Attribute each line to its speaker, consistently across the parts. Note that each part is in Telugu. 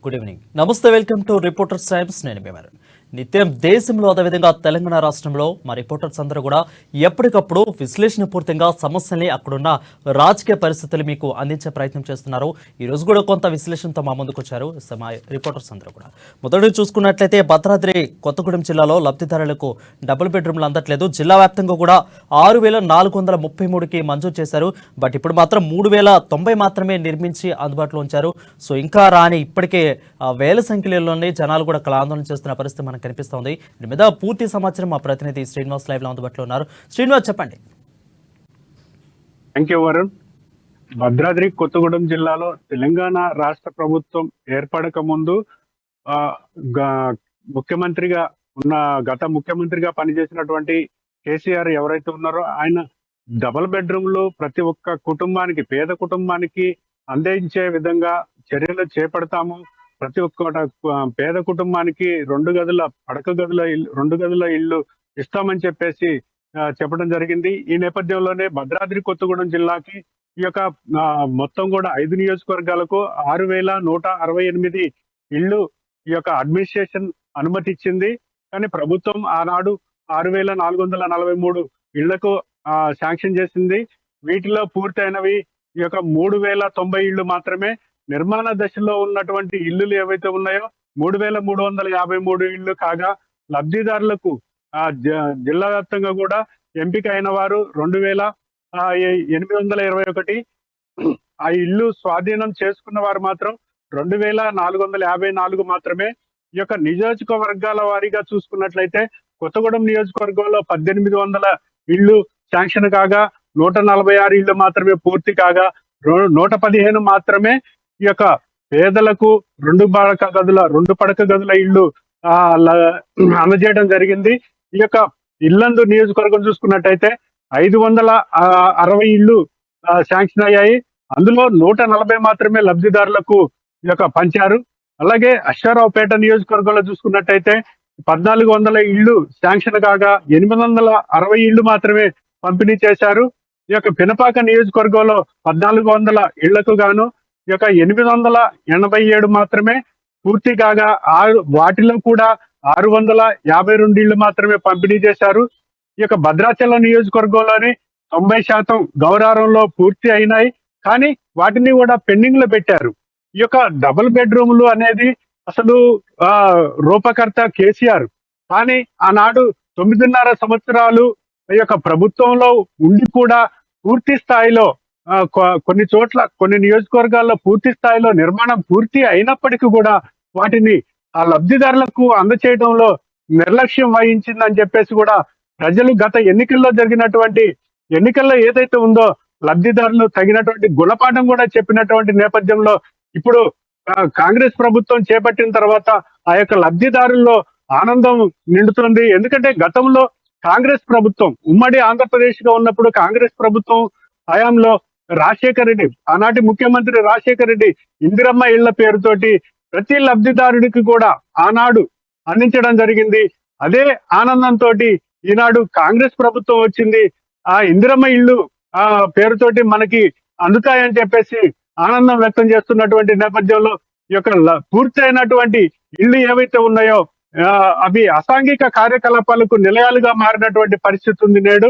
Speaker 1: Good evening. నమస్తే, వెల్కమ్ టు రిపోర్టర్స్ టైమ్స్. నేను మీ వరుణ్. నిత్యం దేశంలో అదేవిధంగా తెలంగాణ రాష్ట్రంలో మా రిపోర్టర్స్ అందరూ కూడా ఎప్పటికప్పుడు విశ్లేషణపూర్తంగా సమస్యల్ని అక్కడున్న రాజకీయ పరిస్థితులు మీకు అందించే ప్రయత్నం చేస్తున్నారు. ఈ రోజు కూడా కొంత విశ్లేషణతో మా ముందుకు వచ్చారు మా రిపోర్టర్స్ అందరూ కూడా. మొదటి చూసుకున్నట్లయితే భద్రాద్రి కొత్తగూడెం జిల్లాలో లబ్ధిదారులకు డబుల్ బెడ్రూమ్లు అందట్లేదు. జిల్లా వ్యాప్తంగా కూడా 6,433కి మంజూరు చేశారు. బట్ ఇప్పుడు మాత్రం 3,090 మాత్రమే నిర్మించి అందుబాటులో ఉంచారు. సో ఇంకా రాని ఇప్పటికే వేల సంఖ్యలోనే జనాలు కూడా ఆందోళన చేస్తున్న పరిస్థితి మనకు కనిపిస్తోంది. దీని మీద పూర్తి సమాచారం మా ప్రతినిధి శ్రీనివాస్ లైవ్ లో అందుబాటులో ఉన్నారు. శ్రీనివాస్, చెప్పండి.
Speaker 2: Thank you Varun. భద్రాద్రి కొత్తగూడెం జిల్లాలో తెలంగాణ రాష్ట్ర ప్రభుత్వం ఏర్పడక ముందు ముఖ్యమంత్రిగా ఉన్న గత ముఖ్యమంత్రిగా పనిచేసినటువంటి కేసీఆర్ ఎవరైతే ఉన్నారో ఆయన డబుల్ బెడ్రూమ్లు ప్రతి ఒక్క కుటుంబానికి, పేద కుటుంబానికి అందించే విధంగా చర్యలు చేపడతాము. ప్రతి ఒక్క పేద కుటుంబానికి 2 గదుల పడక గదుల 2 గదుల ఇల్లు ఇస్తామని చెప్పేసి చెప్పడం జరిగింది. ఈ నేపథ్యంలోనే భద్రాద్రి కొత్తగూడెం జిల్లాకి ఈ యొక్క మొత్తం కూడా 5 నియోజకవర్గాలకు 6,168 ఇళ్ళు ఈ యొక్క అడ్మినిస్ట్రేషన్ అనుమతి ఇచ్చింది. కానీ ప్రభుత్వం ఆనాడు 6,443 ఇళ్లకు శాంక్షన్ చేసింది. వీటిలో పూర్తయినవి ఈ యొక్క 3,090 ఇళ్లు మాత్రమే. నిర్మాణ దశలో ఉన్నటువంటి ఇల్లులు ఏవైతే ఉన్నాయో 3,353 ఇళ్లు కాగా, లబ్ధిదారులకు జిల్లా వ్యాప్తంగా కూడా ఎంపిక అయిన వారు 2,821. ఆ ఇల్లు స్వాధీనం చేసుకున్న వారు మాత్రం 2,454 మాత్రమే. ఈ యొక్క నియోజకవర్గాల వారీగా చూసుకున్నట్లయితే కొత్తగూడెం నియోజకవర్గంలో 1,800 ఇళ్లు శాంక్షన్ కాగా, 146 ఇళ్లు మాత్రమే పూర్తి కాగా, 115 మాత్రమే ఈ యొక్క పేదలకు 2 పడక గదుల ఇళ్లు అందజేయడం జరిగింది. ఈ యొక్క ఇల్లందు నియోజకవర్గం చూసుకున్నట్టయితే 560 ఇళ్లు శాంక్షన్ అయ్యాయి. అందులో 140 మాత్రమే లబ్ధిదారులకు ఈ యొక్క పంచారు. అలాగే అశ్వారావుపేట నియోజకవర్గంలో చూసుకున్నట్టయితే 1,400 ఇళ్లు శాంక్షన్ కాగా 860 ఇళ్లు మాత్రమే పంపిణీ చేశారు. ఈ యొక్క పినపాక నియోజకవర్గంలో 1,400 ఇళ్లకు గాను ఈ యొక్క 887 మాత్రమే పూర్తి కాగా, వాటిలో కూడా 652 ఇళ్లు మాత్రమే పంపిణీ చేశారు. ఈ యొక్క భద్రాచలం నియోజకవర్గంలోని 90% గౌరారంలో పూర్తి అయినాయి. కానీ వాటిని కూడా పెండింగ్ లో పెట్టారు. ఈ యొక్క డబుల్ బెడ్రూమ్లు అనేది అసలు రూపకర్త కేసీఆర్. కానీ ఆనాడు 9.5 సంవత్సరాలు ఈ యొక్క ప్రభుత్వంలో ఉండి కూడా పూర్తి స్థాయిలో కొన్ని చోట్ల, కొన్ని నియోజకవర్గాల్లో పూర్తి స్థాయిలో నిర్మాణం పూర్తి అయినప్పటికీ కూడా వాటిని ఆ లబ్ధిదారులకు అందచేయడంలో నిర్లక్ష్యం వహించిందని చెప్పేసి కూడా ప్రజలు గత ఎన్నికల్లో జరిగినటువంటి ఎన్నికల్లో ఏదైతే ఉందో లబ్ధిదారులు తగినటువంటి గుణపాఠం కూడా చెప్పినటువంటి నేపథ్యంలో ఇప్పుడు కాంగ్రెస్ ప్రభుత్వం చేపట్టిన తర్వాత ఆ యొక్క లబ్ధిదారుల్లో ఆనందం నిండుతుంది. ఎందుకంటే గతంలో కాంగ్రెస్ ప్రభుత్వం ఉమ్మడి ఆంధ్రప్రదేశ్ గా ఉన్నప్పుడు కాంగ్రెస్ ప్రభుత్వం హయాంలో రాజశేఖర రెడ్డి, ఆనాటి ముఖ్యమంత్రి రాజశేఖర రెడ్డి ఇందిరమ్మ ఇళ్ల పేరుతోటి ప్రతి లబ్ధిదారుడికి కూడా ఆనాడు అందించడం జరిగింది. అదే ఆనందంతో ఈనాడు కాంగ్రెస్ ప్రభుత్వం వచ్చింది. ఆ ఇందిరమ్మ ఇల్లు పేరుతోటి మనకి అందుతాయని చెప్పేసి ఆనందం వ్యక్తం చేస్తున్నటువంటి నేపథ్యంలో ఈ యొక్క పూర్తయినటువంటి ఇళ్లు ఏవైతే ఉన్నాయో అవి అసాంఘిక కార్యకలాపాలకు నిలయాలుగా మారినటువంటి పరిస్థితి ఉంది నేడు.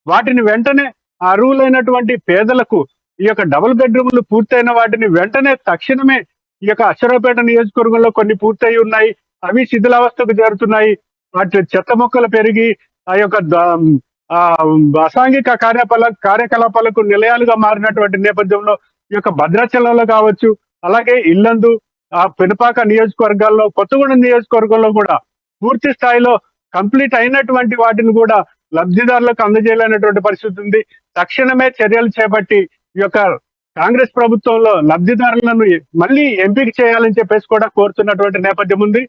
Speaker 2: వాటిని వెంటనే అర్హులైనటువంటి పేదలకు ఈ యొక్క డబుల్ బెడ్రూమ్లు పూర్తయిన వాటిని వెంటనే తక్షణమే ఈ యొక్క అశ్వరావుపేట నియోజకవర్గంలో కొన్ని పూర్తయి ఉన్నాయి. అవి శిథిలావస్థకు చేరుతున్నాయి. వాటి చెత్త మొక్కలు పెరిగి ఆ యొక్క అసాంఘిక కార్యకలాపాలకు నిలయాలుగా మారినటువంటి నేపథ్యంలో ఈ యొక్క భద్రాచలంలో కావచ్చు, అలాగే ఇల్లందు, పినపాక నియోజకవర్గాల్లో, కొత్తగూడెం నియోజకవర్గంలో కూడా పూర్తి స్థాయిలో కంప్లీట్ అయినటువంటి వాటిని కూడా లబ్ధిదారులకు అందజేయలేనటువంటి పరిస్థితి ఉంది. తక్షణమే చర్యలు చేపట్టి ఈ యొక్క కాంగ్రెస్ ప్రభుత్వంలో లబ్ధిదారులను మళ్ళీ ఎంపిక చేయాలని చెప్పేసి కూడా కోరుతున్నటువంటి నేపథ్యం ఉంది.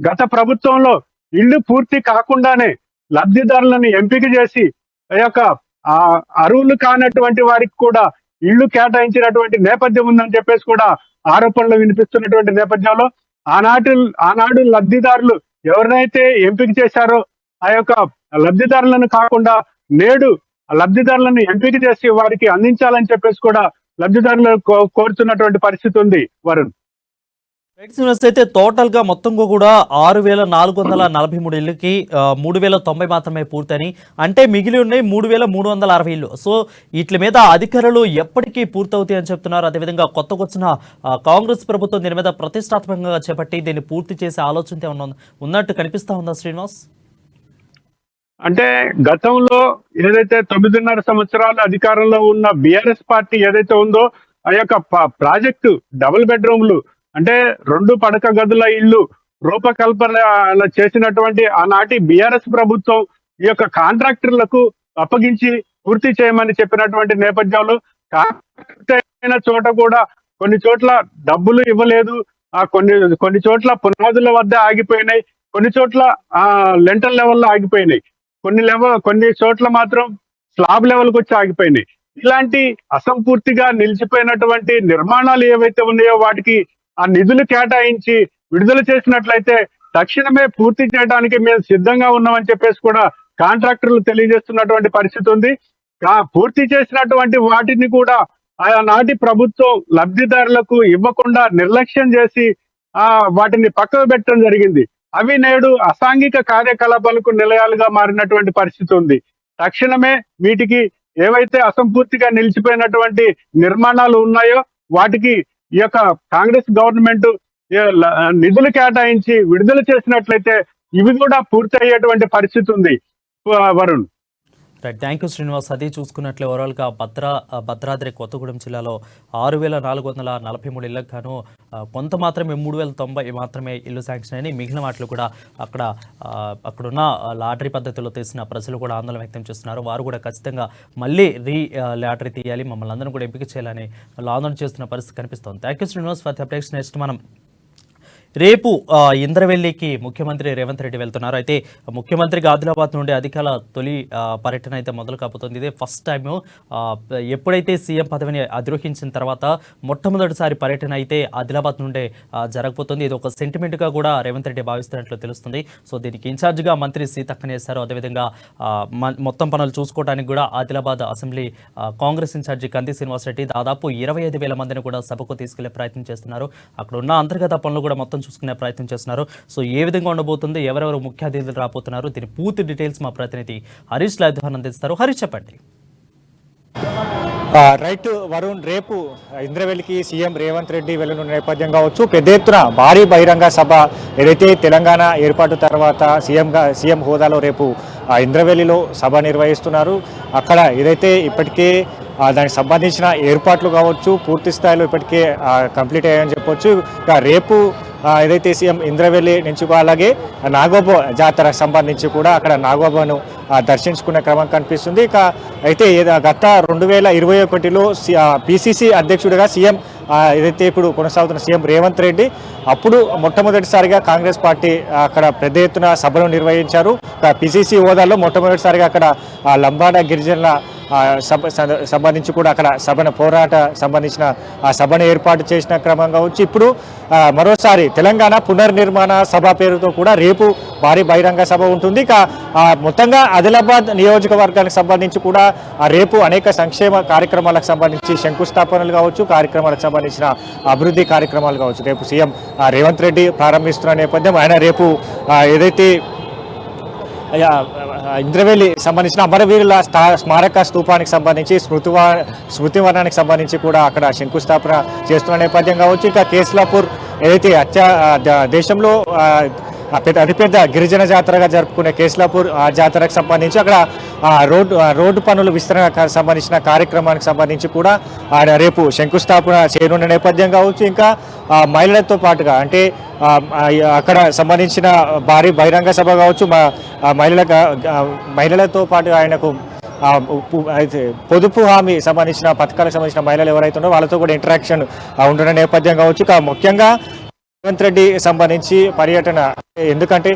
Speaker 2: గత ప్రభుత్వంలో ఇల్లు పూర్తి కాకుండానే లబ్ధిదారులను ఎంపిక చేసి ఆ యొక్క అర్హులు కానటువంటి వారికి కూడా ఇళ్లు కేటాయించినటువంటి నేపథ్యం ఉందని చెప్పేసి కూడా ఆరోపణలు వినిపిస్తున్నటువంటి నేపథ్యంలో ఆనాడు లబ్ధిదారులు ఎవరినైతే ఎంపిక చేశారో ఆ యొక్క లబ్ధిదారులను కాకుండా నేడు లబ్ధిదారులను ఎంపిక చేసి వారికి అందించాలని చెప్పేసి కూడా లబ్ధిదారులు కోరుతున్నటువంటి పరిస్థితి ఉంది వరుణ్.
Speaker 1: రైట్ శ్రీనివాస్, అయితే టోటల్ గా మొత్తంగా కూడా 6,443 ఇళ్ళకి 3,090 మాత్రమే పూర్తని, అంటే మిగిలి ఉన్నాయి 3,360 ఇళ్ళు. సో వీటి మీద అధికారులు ఎప్పటికీ పూర్తవుతాయి అని చెప్తున్నారు. అదేవిధంగా కొత్తగా వచ్చిన కాంగ్రెస్ ప్రభుత్వం దీని మీద ప్రతిష్టాత్మకంగా చేపట్టి దీన్ని పూర్తి చేసే ఆలోచన ఉన్నట్టు కనిపిస్తా ఉందా శ్రీనివాస్?
Speaker 2: అంటే గతంలో ఏదైతే 9.5 సంవత్సరాలు అధికారంలో ఉన్న బిఆర్ఎస్ పార్టీ ఏదైతే ఉందో ఆ యొక్క ప్రాజెక్టు డబుల్ బెడ్రూమ్లు అంటే 2 పడక గదుల ఇల్లు రూపకల్పన చేసినటువంటి ఆనాటి బిఆర్ఎస్ ప్రభుత్వం ఈ యొక్క కాంట్రాక్టర్లకు అప్పగించి పూర్తి చేయమని చెప్పినటువంటి నేపథ్యంలో కాంట్రాక్ట్ అయిన చోట కూడా కొన్ని చోట్ల డబ్బులు ఇవ్వలేదు. కొన్ని చోట్ల పునాదుల వద్ద ఆగిపోయినాయి, కొన్ని చోట్ల లెంటల్ లెవెల్లో ఆగిపోయినాయి, కొన్ని చోట్ల మాత్రం స్లాబ్ లెవెల్కి వచ్చి ఆగిపోయినాయి. ఇలాంటి అసంపూర్తిగా నిలిచిపోయినటువంటి నిర్మాణాలు ఏవైతే ఉన్నాయో వాటికి ఆ నిధులు కేటాయించి విడుదల చేసినట్లయితే తక్షణమే పూర్తి చేయడానికి మేము సిద్ధంగా ఉన్నామని చెప్పేసి కూడా కాంట్రాక్టర్లు తెలియజేస్తున్నటువంటి పరిస్థితి ఉంది. పూర్తి చేసినటువంటి వాటిని కూడా ఆనాటి ప్రభుత్వం లబ్ధిదారులకు ఇవ్వకుండా నిర్లక్ష్యం చేసి వాటిని పక్కకు పెట్టడం జరిగింది. అవి నేడు అసాంఘిక కార్యకలాపాలకు నిలయాలుగా మారినటువంటి పరిస్థితి ఉంది. తక్షణమే వీటికి ఏవైతే అసంపూర్తిగా నిలిచిపోయినటువంటి నిర్మాణాలు ఉన్నాయో వాటికి ఈ యొక్క కాంగ్రెస్ గవర్నమెంట్ నిధులు కేటాయించి విడుదల చేసినట్లయితే ఇవి కూడా పూర్తి అయ్యేటువంటి పరిస్థితి ఉంది. Varun,
Speaker 1: right, thank you Srinivas. అది చూసుకున్నట్లే ఓవరాల్గా భద్రాద్రి కొత్తగూడెం జిల్లాలో 6,443 ఇళ్లకు గాను కొంత మాత్రమే 3,090 మాత్రమే ఇల్లు శాంక్షన్ అయినాయి. మిగిలిన వాటిలో కూడా అక్కడున్న లాటరీ పద్ధతిలో తీసిన ప్రజలు కూడా ఆందోళన వ్యక్తం చేస్తున్నారు. వారు కూడా ఖచ్చితంగా మళ్ళీ లాటరీ తీయాలి, మమ్మల్ని అందరం కూడా ఎంపిక చేయాలని వాళ్ళు ఆందోళన చేస్తున్న పరిస్థితి కనిపిస్తుంది. Thank you Srinivas for the updates. Next మనం రేపు ఇంద్రవెల్లికి ముఖ్యమంత్రి రేవంత్ రెడ్డి వెళ్తున్నారు. అయితే ముఖ్యమంత్రికి ఆదిలాబాద్ నుండి అధికార తొలి పర్యటన అయితే మొదలు కాబోతుంది. ఇదే ఫస్ట్ టైం ఎప్పుడైతే సీఎం పదవిని అధిరోహించిన తర్వాత మొట్టమొదటిసారి పర్యటన అయితే ఆదిలాబాద్ నుండే జరగబోతుంది. ఇది ఒక సెంటిమెంట్గా కూడా రేవంత్ రెడ్డి భావిస్తున్నట్లు తెలుస్తుంది. సో దీనికి ఇన్ఛార్జిగా మంత్రి సీతక్కని చేశారు. అదేవిధంగా మొత్తం పనులు చూసుకోవడానికి కూడా ఆదిలాబాద్ అసెంబ్లీ కాంగ్రెస్ ఇన్ఛార్జి కంది శ్రీనివాసరెడ్డి దాదాపు 25,000 మందిని కూడా సభకు తీసుకెళ్లే ప్రయత్నం చేస్తున్నారు. అక్కడ ఉన్న అంతర్గత పనులు కూడా మొత్తం చూసుకునే ప్రయత్నం చేస్తున్నారు. సో ఏ విధంగా ఉండబోతుంది, ఎవరెవరు ముఖ్య అతిథులు రాబోతున్నారు, దీని పూర్తి డీటెయిల్స్ మా ప్రతినిధి హరీష్ లైవ్ అందిస్తారు. హరీష్, చెప్పండి.
Speaker 3: రైట్ వరుణ్, రేపు ఇంద్రవెల్లికి సీఎం రేవంత్ రెడ్డి వెళ్లనున్న నేపథ్యం కావచ్చు, పెద్ద ఎత్తున భారీ బహిరంగ సభ ఏదైతే తెలంగాణ ఏర్పాటు తర్వాత సీఎం హోదాలో రేపు ఇంద్రవెల్లిలో సభ నిర్వహిస్తున్నారు. అక్కడ ఏదైతే ఇప్పటికే దానికి సంబంధించిన ఏర్పాట్లు కావచ్చు పూర్తి స్థాయిలో ఇప్పటికే కంప్లీట్ అయ్యాయని చెప్పొచ్చు. ఇక రేపు ఏదైతే సీఎం ఇంద్రవెల్లి నుంచి అలాగే నాగోబా జాతరకు సంబంధించి కూడా అక్కడ నాగోబాను దర్శించుకునే క్రమం కనిపిస్తుంది. ఇక అయితే గత 2021లో పిసిసి అధ్యక్షుడిగా సీఎం ఏదైతే ఇప్పుడు కొనసాగుతున్న సీఎం రేవంత్ రెడ్డి అప్పుడు మొట్టమొదటిసారిగా కాంగ్రెస్ పార్టీ అక్కడ పెద్ద ఎత్తున సభను నిర్వహించారు. పిసిసి హోదాలో మొట్టమొదటిసారిగా అక్కడ లంబాడ గిరిజనుల సంబంధించి కూడా అక్కడ పోరాట సంబంధించిన సభను ఏర్పాటు చేసిన క్రమం కావచ్చు. ఇప్పుడు మరోసారి తెలంగాణ పునర్నిర్మాణ సభ పేరుతో కూడా రేపు భారీ బహిరంగ సభ ఉంటుంది. ఇక మొత్తంగా ఆదిలాబాద్ నియోజకవర్గానికి సంబంధించి కూడా రేపు అనేక సంక్షేమ కార్యక్రమాలకు సంబంధించి శంకుస్థాపనలు కావచ్చు, కార్యక్రమాలకు సంబంధించిన అభివృద్ధి కార్యక్రమాలు కావచ్చు రేపు సీఎం రేవంత్ రెడ్డి ప్రారంభిస్తున్న నేపథ్యం ఆయన రేపు ఏదైతే ఇంద్రవెల్లి సంబంధించిన అమరవీరుల స్మారక స్తూపానికి సంబంధించి స్మృతివనానికి సంబంధించి కూడా అక్కడ శంకుస్థాపన చేస్తున్న నేపథ్యం కావచ్చు. ఇక కేస్లాపూర్ ఏదైతే దేశంలో అతిపెద్ద గిరిజన జాతరగా జరుపుకునే కేస్లాపూర్ జాతరకు సంబంధించి అక్కడ రోడ్డు పనుల విస్తరణకు సంబంధించిన కార్యక్రమానికి సంబంధించి కూడా ఆయన రేపు శంకుస్థాపన చేయనున్న నేపథ్యం కావచ్చు. ఇంకా మహిళలతో పాటుగా అంటే అక్కడ సంబంధించిన భారీ బహిరంగ సభ కావచ్చు, మహిళలతో పాటు ఆయనకు పొదుపు హామీ సంబంధించిన పథకాలకు సంబంధించిన మహిళలు ఎవరైతే ఉన్నారో వాళ్ళతో కూడా ఇంటరాక్షన్ ఉంటున్న నేపథ్యం కావచ్చు. ముఖ్యంగా రేవంత్ రెడ్డి సంబంధించి పర్యటన ఎందుకంటే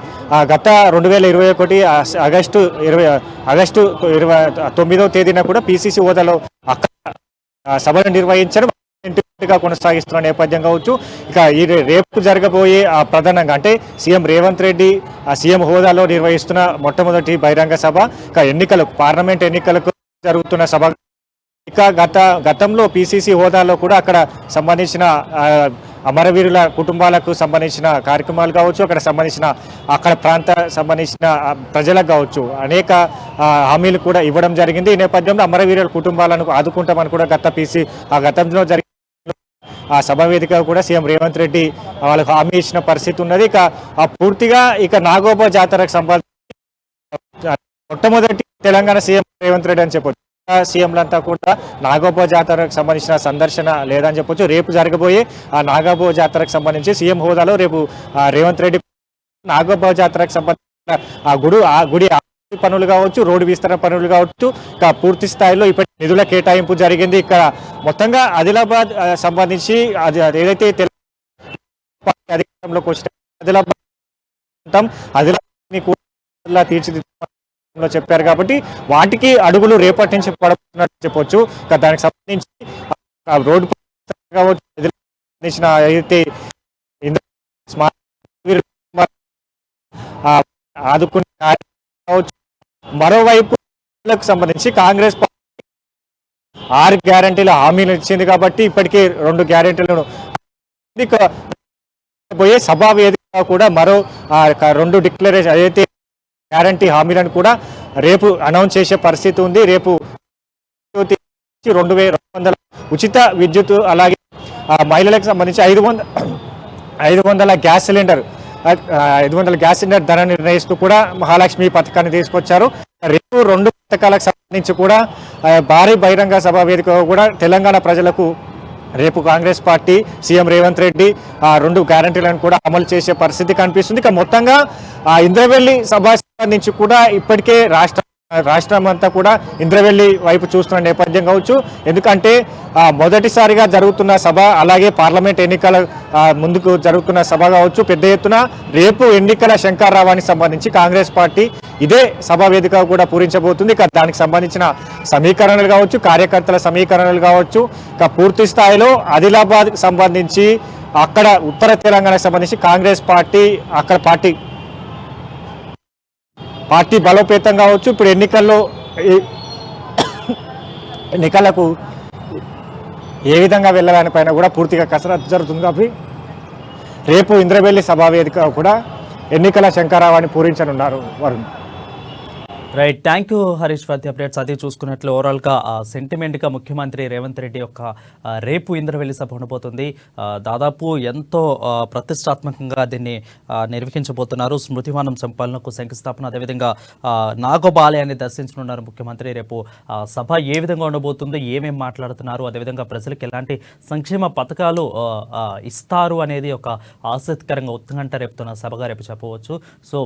Speaker 3: గత 2021 ఆగస్టు 29వ తేదీన కూడా పిసిసి హోదాలో అక్కడ సభను నిర్వహించడం కొనసాగిస్తున్న నేపథ్యం కావచ్చు. ఇక ఈ రేపు జరగబోయే ప్రధానంగా అంటే సీఎం రేవంత్ రెడ్డి సీఎం హోదాలో నిర్వహిస్తున్న మొట్టమొదటి బహిరంగ సభ ఇక పార్లమెంట్ ఎన్నికలకు జరుగుతున్న సభ. ఇక గతంలో పిసిసి హోదాలో కూడా అక్కడ సంబంధించిన అమరవీరుల కుటుంబాలకు సంబంధించిన కార్యక్రమాలు కావచ్చు, అక్కడ ప్రాంత సంబంధించిన ప్రజలకు కావచ్చు అనేక హామీలు కూడా ఇవ్వడం జరిగింది. ఈ నేపథ్యంలో అమరవీరుల కుటుంబాలను ఆదుకుంటామని కూడా గతంలో జరిగిన ఆ సభ వేదిక కూడా సీఎం రేవంత్ రెడ్డి వాళ్ళకు హామీ ఇచ్చిన పరిస్థితి ఉన్నది. పూర్తిగా నాగోబా జాతరకు సంబంధించి మొట్టమొదటి తెలంగాణ సీఎం రేవంత్ రెడ్డి అని చెప్పొచ్చు. సీఎంలంతా కూడా నాగోబా జాతరకు సంబంధించిన సందర్శన లేదని చెప్పొచ్చు. రేపు జరగబోయే ఆ నాగోబా జాతరకు సంబంధించి సీఎం హోదాలో రేపు రేవంత్ రెడ్డి నాగోబా జాతరకు సంబంధించిన ఆ గుడి పనులు కావచ్చు, రోడ్డు విస్తరణ పనులు కావచ్చు, పూర్తి స్థాయిలో ఇప్పటి నిధుల కేటాయింపు జరిగింది. ఇక్కడ మొత్తంగా ఆదిలాబాద్ సంబంధించి ఏదైతే అధికారంలోకి వచ్చిన ఆదిలాబాద్ తీర్చిదిద్దాలో చెప్పారు కాబట్టి వాటికి అడుగులు రేపటి నుంచి పడబోతున్నట్టు చెప్పొచ్చు. దానికి సంబంధించి రోడ్డు కావచ్చు, ఏదైతే ఆదుకునే కావచ్చు. మరోవైపు సంబంధించి కాంగ్రెస్ పార్టీ 6 గ్యారంటీల హామీలు ఇచ్చింది కాబట్టి ఇప్పటికే 2 గ్యారంటీలను పోయే సభా వేదిక కూడా మరో 2 డిక్లరేషన్ ఏదైతే గ్యారంటీ హామీలను కూడా రేపు అనౌన్స్ చేసే పరిస్థితి ఉంది. రేపు 2200 ఉచిత విద్యుత్, అలాగే మహిళలకు సంబంధించి 500 గ్యాస్ సిలిండర్ 500 గ్యాస్ సిలిండర్ ధర నిర్ణయిస్తూ కూడా మహాలక్ష్మి పథకాన్ని తీసుకొచ్చారు. రేపు 2 పథకాలకు సంబంధించి కూడా భారీ బహిరంగ సభ వేదిక కూడా తెలంగాణ ప్రజలకు రేపు కాంగ్రెస్ పార్టీ సీఎం రేవంత్ రెడ్డి 2 గ్యారంటీలను కూడా అమలు చేసే పరిస్థితి కనిపిస్తుంది. మొత్తంగా ఇంద్రవెల్లి సభ సంబంధించి కూడా ఇప్పటికే రాష్ట్రం అంతా కూడా ఇంద్రవెల్లి వైపు చూస్తున్న నేపథ్యం కావచ్చు. ఎందుకంటే మొదటిసారిగా జరుగుతున్న సభ, అలాగే పార్లమెంట్ ఎన్నికల ముందుకు జరుగుతున్న సభ కావచ్చు. పెద్ద ఎత్తున రేపు ఎన్నికల శంఖారావానికి సంబంధించి కాంగ్రెస్ పార్టీ ఇదే సభా వేదిక కూడా పూరించబోతుంది. దానికి సంబంధించిన సమీకరణలు కావచ్చు, కార్యకర్తల సమీకరణలు కావచ్చు, పూర్తి స్థాయిలో ఆదిలాబాద్ సంబంధించి అక్కడ ఉత్తర తెలంగాణకు సంబంధించి కాంగ్రెస్ పార్టీ అక్కడ పార్టీ బలోపేతం కావచ్చు. ఇప్పుడు ఎన్నికలకు ఏ విధంగా వెళ్ళాలని పైన కూడా పూర్తిగా కసరత్తు జరుగుతుంది. కాబట్టి రేపు ఇంద్రవెల్లి సభా వేదిక కూడా ఎన్నికల శంఖారావాన్ని పూరించనున్నారు Varun.
Speaker 1: Right, thank you Harish for the updates. అది చూసుకున్నట్లు ఓవరాల్గా సెంటిమెంట్గా ముఖ్యమంత్రి రేవంత్ రెడ్డి యొక్క రేపు ఇంద్రవెల్లి సభ ఉండబోతుంది. దాదాపు ఎంతో ప్రతిష్టాత్మకంగా దీన్ని నిర్వహించబోతున్నారు. స్మృతివనం సంపాలనకు శంకుస్థాపన, అదేవిధంగా నాగోబా ఆలయాన్ని దర్శించనున్నారు ముఖ్యమంత్రి. రేపు సభ ఏ విధంగా ఉండబోతుంది, ఏమేమి మాట్లాడుతున్నారు, అదేవిధంగా ప్రజలకు ఎలాంటి సంక్షేమ పథకాలు ఇస్తారు అనేది ఒక ఆసక్తికరంగా ఉత్కంఠ రేపుతున్న సభగా రేపు చెప్పవచ్చు. సో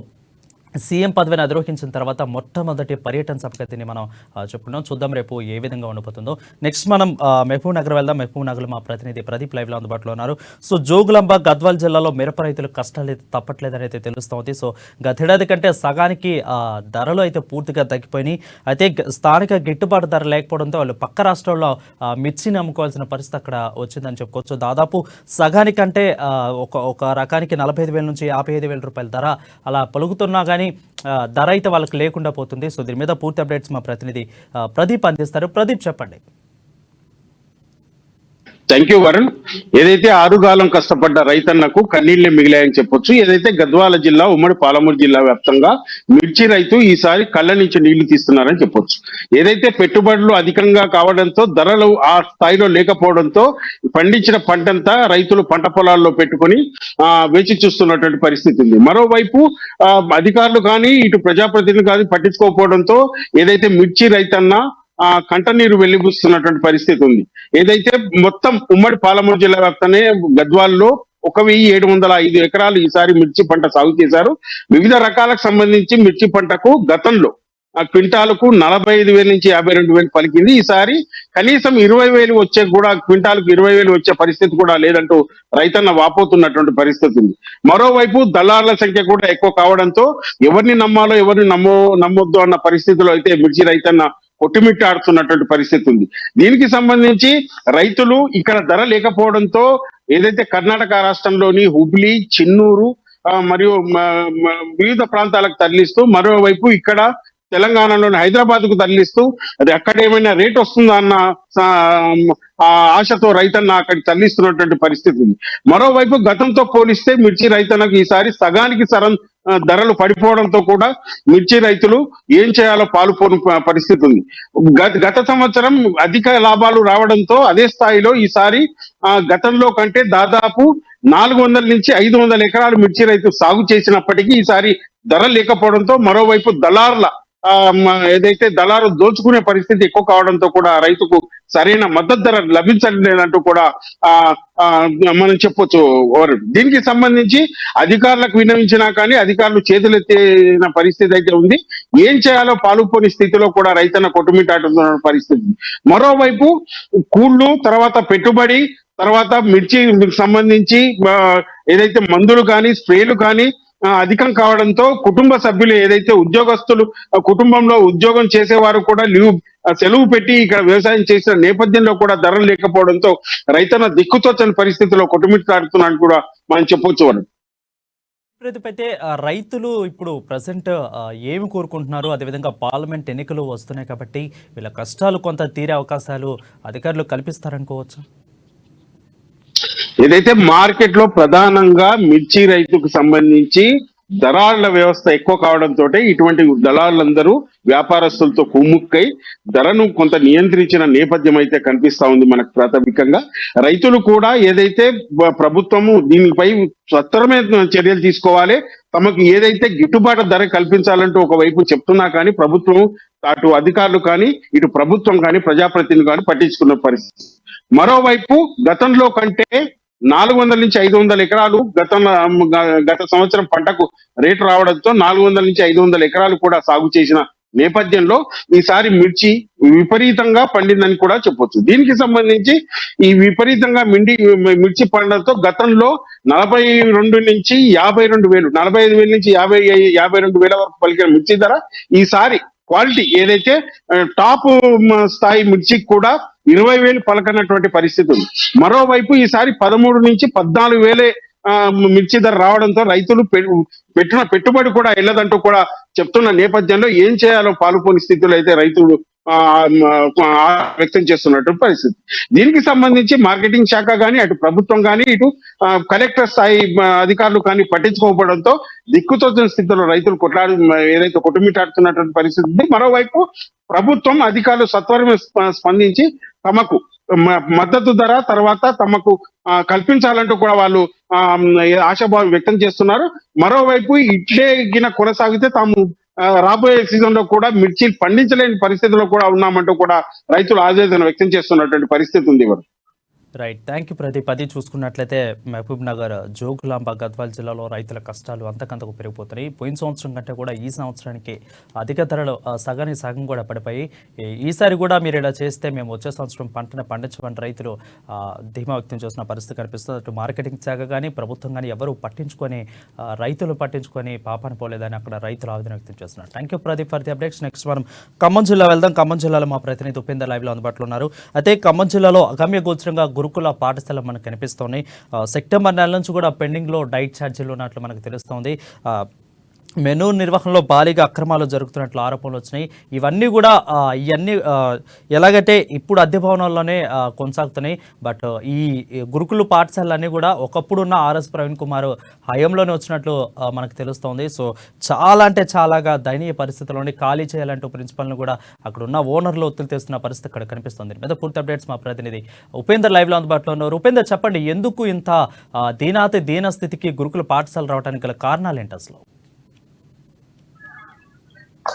Speaker 1: సీఎం పదవిని అధిరోహించిన తర్వాత మొట్టమొదటి పర్యటన సభగా దీన్ని మనం చెప్పుకున్నాం. చూద్దాం రేపు ఏ విధంగా ఉండబోతుందో. నెక్స్ట్ మనం మహబూబ్ నగర్ వెళ్దాం. మహబూబ్ నగర్లో మా ప్రతినిధి ప్రదీప్ లైవ్లో అందుబాటులో ఉన్నారు. సో జోగులాంబ గద్వాల్ జిల్లాలో మిరప రైతులు కష్టాలు అయితే తప్పట్లేదని అయితే తెలుస్తోంది. సో గతేడాది కంటే సగానికి ధరలు అయితే పూర్తిగా తగ్గిపోయినాయి. అయితే స్థానిక గిట్టుబాటు ధర లేకపోవడంతో వాళ్ళు పక్క రాష్ట్రాల్లో మిర్చిని అమ్ముకోవాల్సిన పరిస్థితి అక్కడ వచ్చిందని చెప్పుకోవచ్చు. దాదాపు సగానికంటే ఒక రకానికి 45,000 నుంచి 55,000 రూపాయల ధర అలా పలుకుతున్నా కానీ ధర అయితే వాళ్ళకి లేకుండా పోతుంది. సో దీని మీద పూర్తి అప్డేట్స్ మా ప్రతినిధి ప్రదీప్ అందిస్తారు. ప్రదీప్, చెప్పండి.
Speaker 4: Thank you Varun. ఏదైతే ఆరుగాలం కష్టపడ్డ రైతన్నకు కన్నీళ్లే మిగిలాయని చెప్పొచ్చు. ఏదైతే గద్వాల జిల్లా, ఉమ్మడి పాలమూరు జిల్లా వ్యాప్తంగా మిర్చి రైతు ఈసారి కళ్ళ నుంచి నీళ్లు తీస్తున్నారని చెప్పొచ్చు. ఏదైతే పెట్టుబడులు అధికంగా కావడంతో ధరలు ఆ స్థాయిలో లేకపోవడంతో పండించిన పంటంతా రైతులు పంట పొలాల్లో పెట్టుకొని వేచి చూస్తున్నటువంటి పరిస్థితి ఉంది. మరోవైపు అధికారులు కానీ ఇటు ప్రజాప్రతినిధులు కానీ పట్టించుకోకపోవడంతో ఏదైతే మిర్చి రైతన్న కంటనీరు వెళ్లిబుస్తున్నటువంటి పరిస్థితి ఉంది. ఏదైతే మొత్తం ఉమ్మడి పాలమూరు జిల్లా వ్యాప్తనే గద్వాల్లో 1,705 ఎకరాలు ఈసారి మిర్చి పంట సాగు చేశారు. వివిధ రకాలకు సంబంధించి మిర్చి పంటకు గతంలో క్వింటాలకు 45,000 నుంచి 52,000 పలికింది. ఈసారి కనీసం 20,000 వచ్చే కూడా, క్వింటాలకు 20,000 వచ్చే పరిస్థితి కూడా లేదంటూ రైతన్న వాపోతున్నటువంటి పరిస్థితి ఉంది. మరోవైపు దళారుల సంఖ్య కూడా ఎక్కువ కావడంతో ఎవరిని నమ్మాలో ఎవరిని నమ్మొద్దు అన్న పరిస్థితిలో అయితే మిర్చి రైతన్న కొట్టుమిట్టాడుతున్నటువంటి పరిస్థితి ఉంది. దీనికి సంబంధించి రైతులు ఇక్కడ ధర లేకపోవడంతో ఏదైతే కర్ణాటక రాష్ట్రంలోని హుబ్లీ, చిన్నూరు మరియు వివిధ ప్రాంతాలకు తరలిస్తూ, మరోవైపు ఇక్కడ తెలంగాణలోని హైదరాబాద్ కు తరలిస్తూ అది అక్కడ ఏమైనా రేట్ వస్తుందా అన్న ఆ ఆశతో రైతన్న అక్కడికి తరలిస్తున్నటువంటి పరిస్థితి ఉంది. మరోవైపు గతంతో పోలిస్తే మిర్చి రైతన్నకు ఈసారి సగానికి ధరలు పడిపోవడంతో కూడా మిర్చి రైతులు ఏం చేయాలో పాలుపోని పరిస్థితి ఉంది. గత సంవత్సరం అధిక లాభాలు రావడంతో అదే స్థాయిలో ఈసారి గతంలో కంటే దాదాపు 400 నుంచి 500 ఎకరాలు మిర్చి రైతు సాగు చేసినప్పటికీ ఈసారి ధర లేకపోవడంతో మరోవైపు ఏదైతే దళారు దోచుకునే పరిస్థితి ఎక్కువ కావడంతో కూడా రైతుకు సరైన మద్దతు ధర లభించలేదంటూ కూడా మనం చెప్పొచ్చు. దీనికి సంబంధించి అధికారులకు విన్నవించినా కానీ అధికారులు చేతులెత్తిన పరిస్థితి అయితే ఉంది. ఏం చేయాలో పాలుపోని స్థితిలో కూడా రైతన్న కొట్టుమిట్టాడుతున్న పరిస్థితి. మరోవైపు కూళ్ళు, తర్వాత పెట్టుబడి, తర్వాత మిర్చి సంబంధించి ఏదైతే మందులు కానీ స్ప్రేలు కానీ అధికం కావడంతో కుటుంబ సభ్యులు ఏదైతే ఉద్యోగస్తులు కుటుంబంలో ఉద్యోగం చేసేవారు కూడా సెలవు పెట్టి ఇక్కడ వ్యవసాయం చేసిన నేపథ్యంలో కూడా ధరలు లేకపోవడంతో రైతన్న దిక్కుతోచని పరిస్థితిలో కొట్టుమిట్టాడుతున్నాడు కూడా మనం చెప్పొచ్చు.
Speaker 1: అయితే రైతులు ఇప్పుడు ప్రజెంట్ ఏమి కోరుకుంటున్నారు, అదేవిధంగా పార్లమెంట్ ఎన్నికలు వస్తున్నాయి కాబట్టి వీళ్ళ కష్టాలు కొంత తీరే అవకాశాలు అధికారులు కల్పిస్తారనుకోవచ్చు.
Speaker 4: ఏదైతే మార్కెట్ లో ప్రధానంగా మిర్చి రైతుకు సంబంధించి దళారుల వ్యవస్థ ఎక్కువ కావడంతో ఇటువంటి దళారులందరూ వ్యాపారస్తులతో కుమ్ముక్కై ధరను కొంత నియంత్రించిన నేపథ్యం అయితే కనిపిస్తా ఉంది మనకు. ప్రాథమికంగా రైతులు కూడా ఏదైతే ప్రభుత్వము దీనిపై సత్వరమైన చర్యలు తీసుకోవాలి, తమకు ఏదైతే గిట్టుబాటు ధర కల్పించాలంటూ ఒకవైపు చెప్తున్నా కానీ ప్రభుత్వం అటు అధికారులు కానీ ఇటు ప్రభుత్వం కానీ ప్రజాప్రతినిధులు కానీ పట్టించుకున్న పరిస్థితి. మరోవైపు గతంలో కంటే 400 నుంచి 500 ఎకరాలు గత సంవత్సరం పంటకు రేటు రావడంతో 400 నుంచి 500 ఎకరాలు కూడా సాగు చేసిన నేపథ్యంలో ఈసారి మిర్చి విపరీతంగా పండిందని కూడా చెప్పొచ్చు. దీనికి సంబంధించి ఈ విపరీతంగా మిర్చి పండడంతో గతంలో 42 నుంచి 52,000, 45,000 నుంచి 52,000 వరకు పలికిన మిర్చి ధర ఈసారి క్వాలిటీ ఏదైతే టాప్ స్థాయి మిర్చికి కూడా 20,000 పలకనటువంటి పరిస్థితి ఉంది. మరోవైపు ఈసారి 13 నుంచి 14,000 మిర్చి ధర రావడంతో రైతులు పెట్టిన పెట్టుబడి కూడా వెళ్ళదంటూ కూడా చెప్తున్న నేపథ్యంలో ఏం చేయాలో పాలుపోని స్థితిలో అయితే రైతులు వ్యక్తం చేస్తున్నటువంటి పరిస్థితి. దీనికి సంబంధించి మార్కెటింగ్ శాఖ కానీ అటు ప్రభుత్వం కానీ ఇటు కలెక్టర్ స్థాయి అధికారులు కానీ పట్టించుకోకపోవడంతో దిక్కుతోచిన స్థితిలో రైతులు ఏదైతే కొట్టుమిట్టాడుతున్నటువంటి పరిస్థితి ఉంది. మరోవైపు ప్రభుత్వం అధికారులు సత్వరమే స్పందించి తమకు మద్దతు ధర తర్వాత తమకు కల్పించాలంటూ కూడా వాళ్ళు ఆశాభావం వ్యక్తం చేస్తున్నారు. మరోవైపు ఇట్లే కొనసాగితే తాము రాబోయే సీజన్ లో కూడా మిర్చి పండించలేని పరిస్థితిలో కూడా ఉన్నామంటూ కూడా రైతులు ఆవేదన వ్యక్తం చేస్తున్నటువంటి పరిస్థితి ఉంది.
Speaker 1: Right, thank you Pradeep. అది చూసుకున్నట్లయితే మహబూబ్ నగర్, జోగులాంబ, గద్వాల్ జిల్లాలో రైతుల కష్టాలు అంతకంతకు పెరిగిపోతున్నాయి. పోయిన సంవత్సరం కంటే కూడా ఈ సంవత్సరానికి అధిక ధరలు సగానికి సగం కూడా పడిపోయి ఈసారి కూడా మీరు ఇలా చేస్తే మేము వచ్చే సంవత్సరం పంటను పండించమని రైతులు ధీమా వ్యక్తం చేస్తున్న పరిస్థితి కనిపిస్తుంది. అటు మార్కెటింగ్ శాఖ కానీ ప్రభుత్వం కానీ ఎవరు రైతులు పట్టించుకొని పాపాన పోలేదని అక్కడ రైతులు ఆవేదన వ్యక్తం చేస్తున్నారు. Thank you Pradeep for the updates. Next మనం ఖమ్మం జిల్లా వెళ్దాం. ఖమ్మం జిల్లాలో మా ప్రతినిధి ఉపేందర్ లైవ్లో అందుబాటులో ఉన్నారు. అయితే ఖమ్మం జిల్లాలో అగమ్య గోచరంగా గురుకుల పాఠశాల మనకు కనిపిస్తున్నాయి. సెప్టెంబర్ నెల నుంచి కూడా పెండింగ్లో డైట్ ఛార్జీలు ఉన్నట్లు మనకు తెలుస్తోంది. మెనూ నిర్వహణలో భారీగా అక్రమాలు జరుగుతున్నట్లు ఆరోపణలు వచ్చినాయి. ఇవన్నీ కూడా ఎలాగంటే ఇప్పుడు అద్దె భవనాల్లోనే కొనసాగుతున్నాయి. బట్ ఈ గురుకుల పాఠశాలన్నీ కూడా ఒకప్పుడున్న ఆర్ఎస్ ప్రవీణ్ కుమార్ హయాంలోనే వచ్చినట్లు మనకు తెలుస్తోంది. సో చాలా అంటే చాలాగా దయనీయ పరిస్థితుల్లోనే ఖాళీ చేయాలంటూ ప్రిన్సిపల్ని కూడా అక్కడ ఉన్న ఓనర్లు ఒత్తిడి తెస్తున్న పరిస్థితి అక్కడ కనిపిస్తుంది. మీద పూర్తి అప్డేట్స్ మా ప్రతినిధి ఉపేందర్ లైవ్లో అందుబాటులో ఉన్నారు. ఉపేందర్, చెప్పండి, ఎందుకు ఇంత దీన స్థితికి గురుకుల పాఠశాల రావడానికి గల కారణాలు ఏంటి అసలు?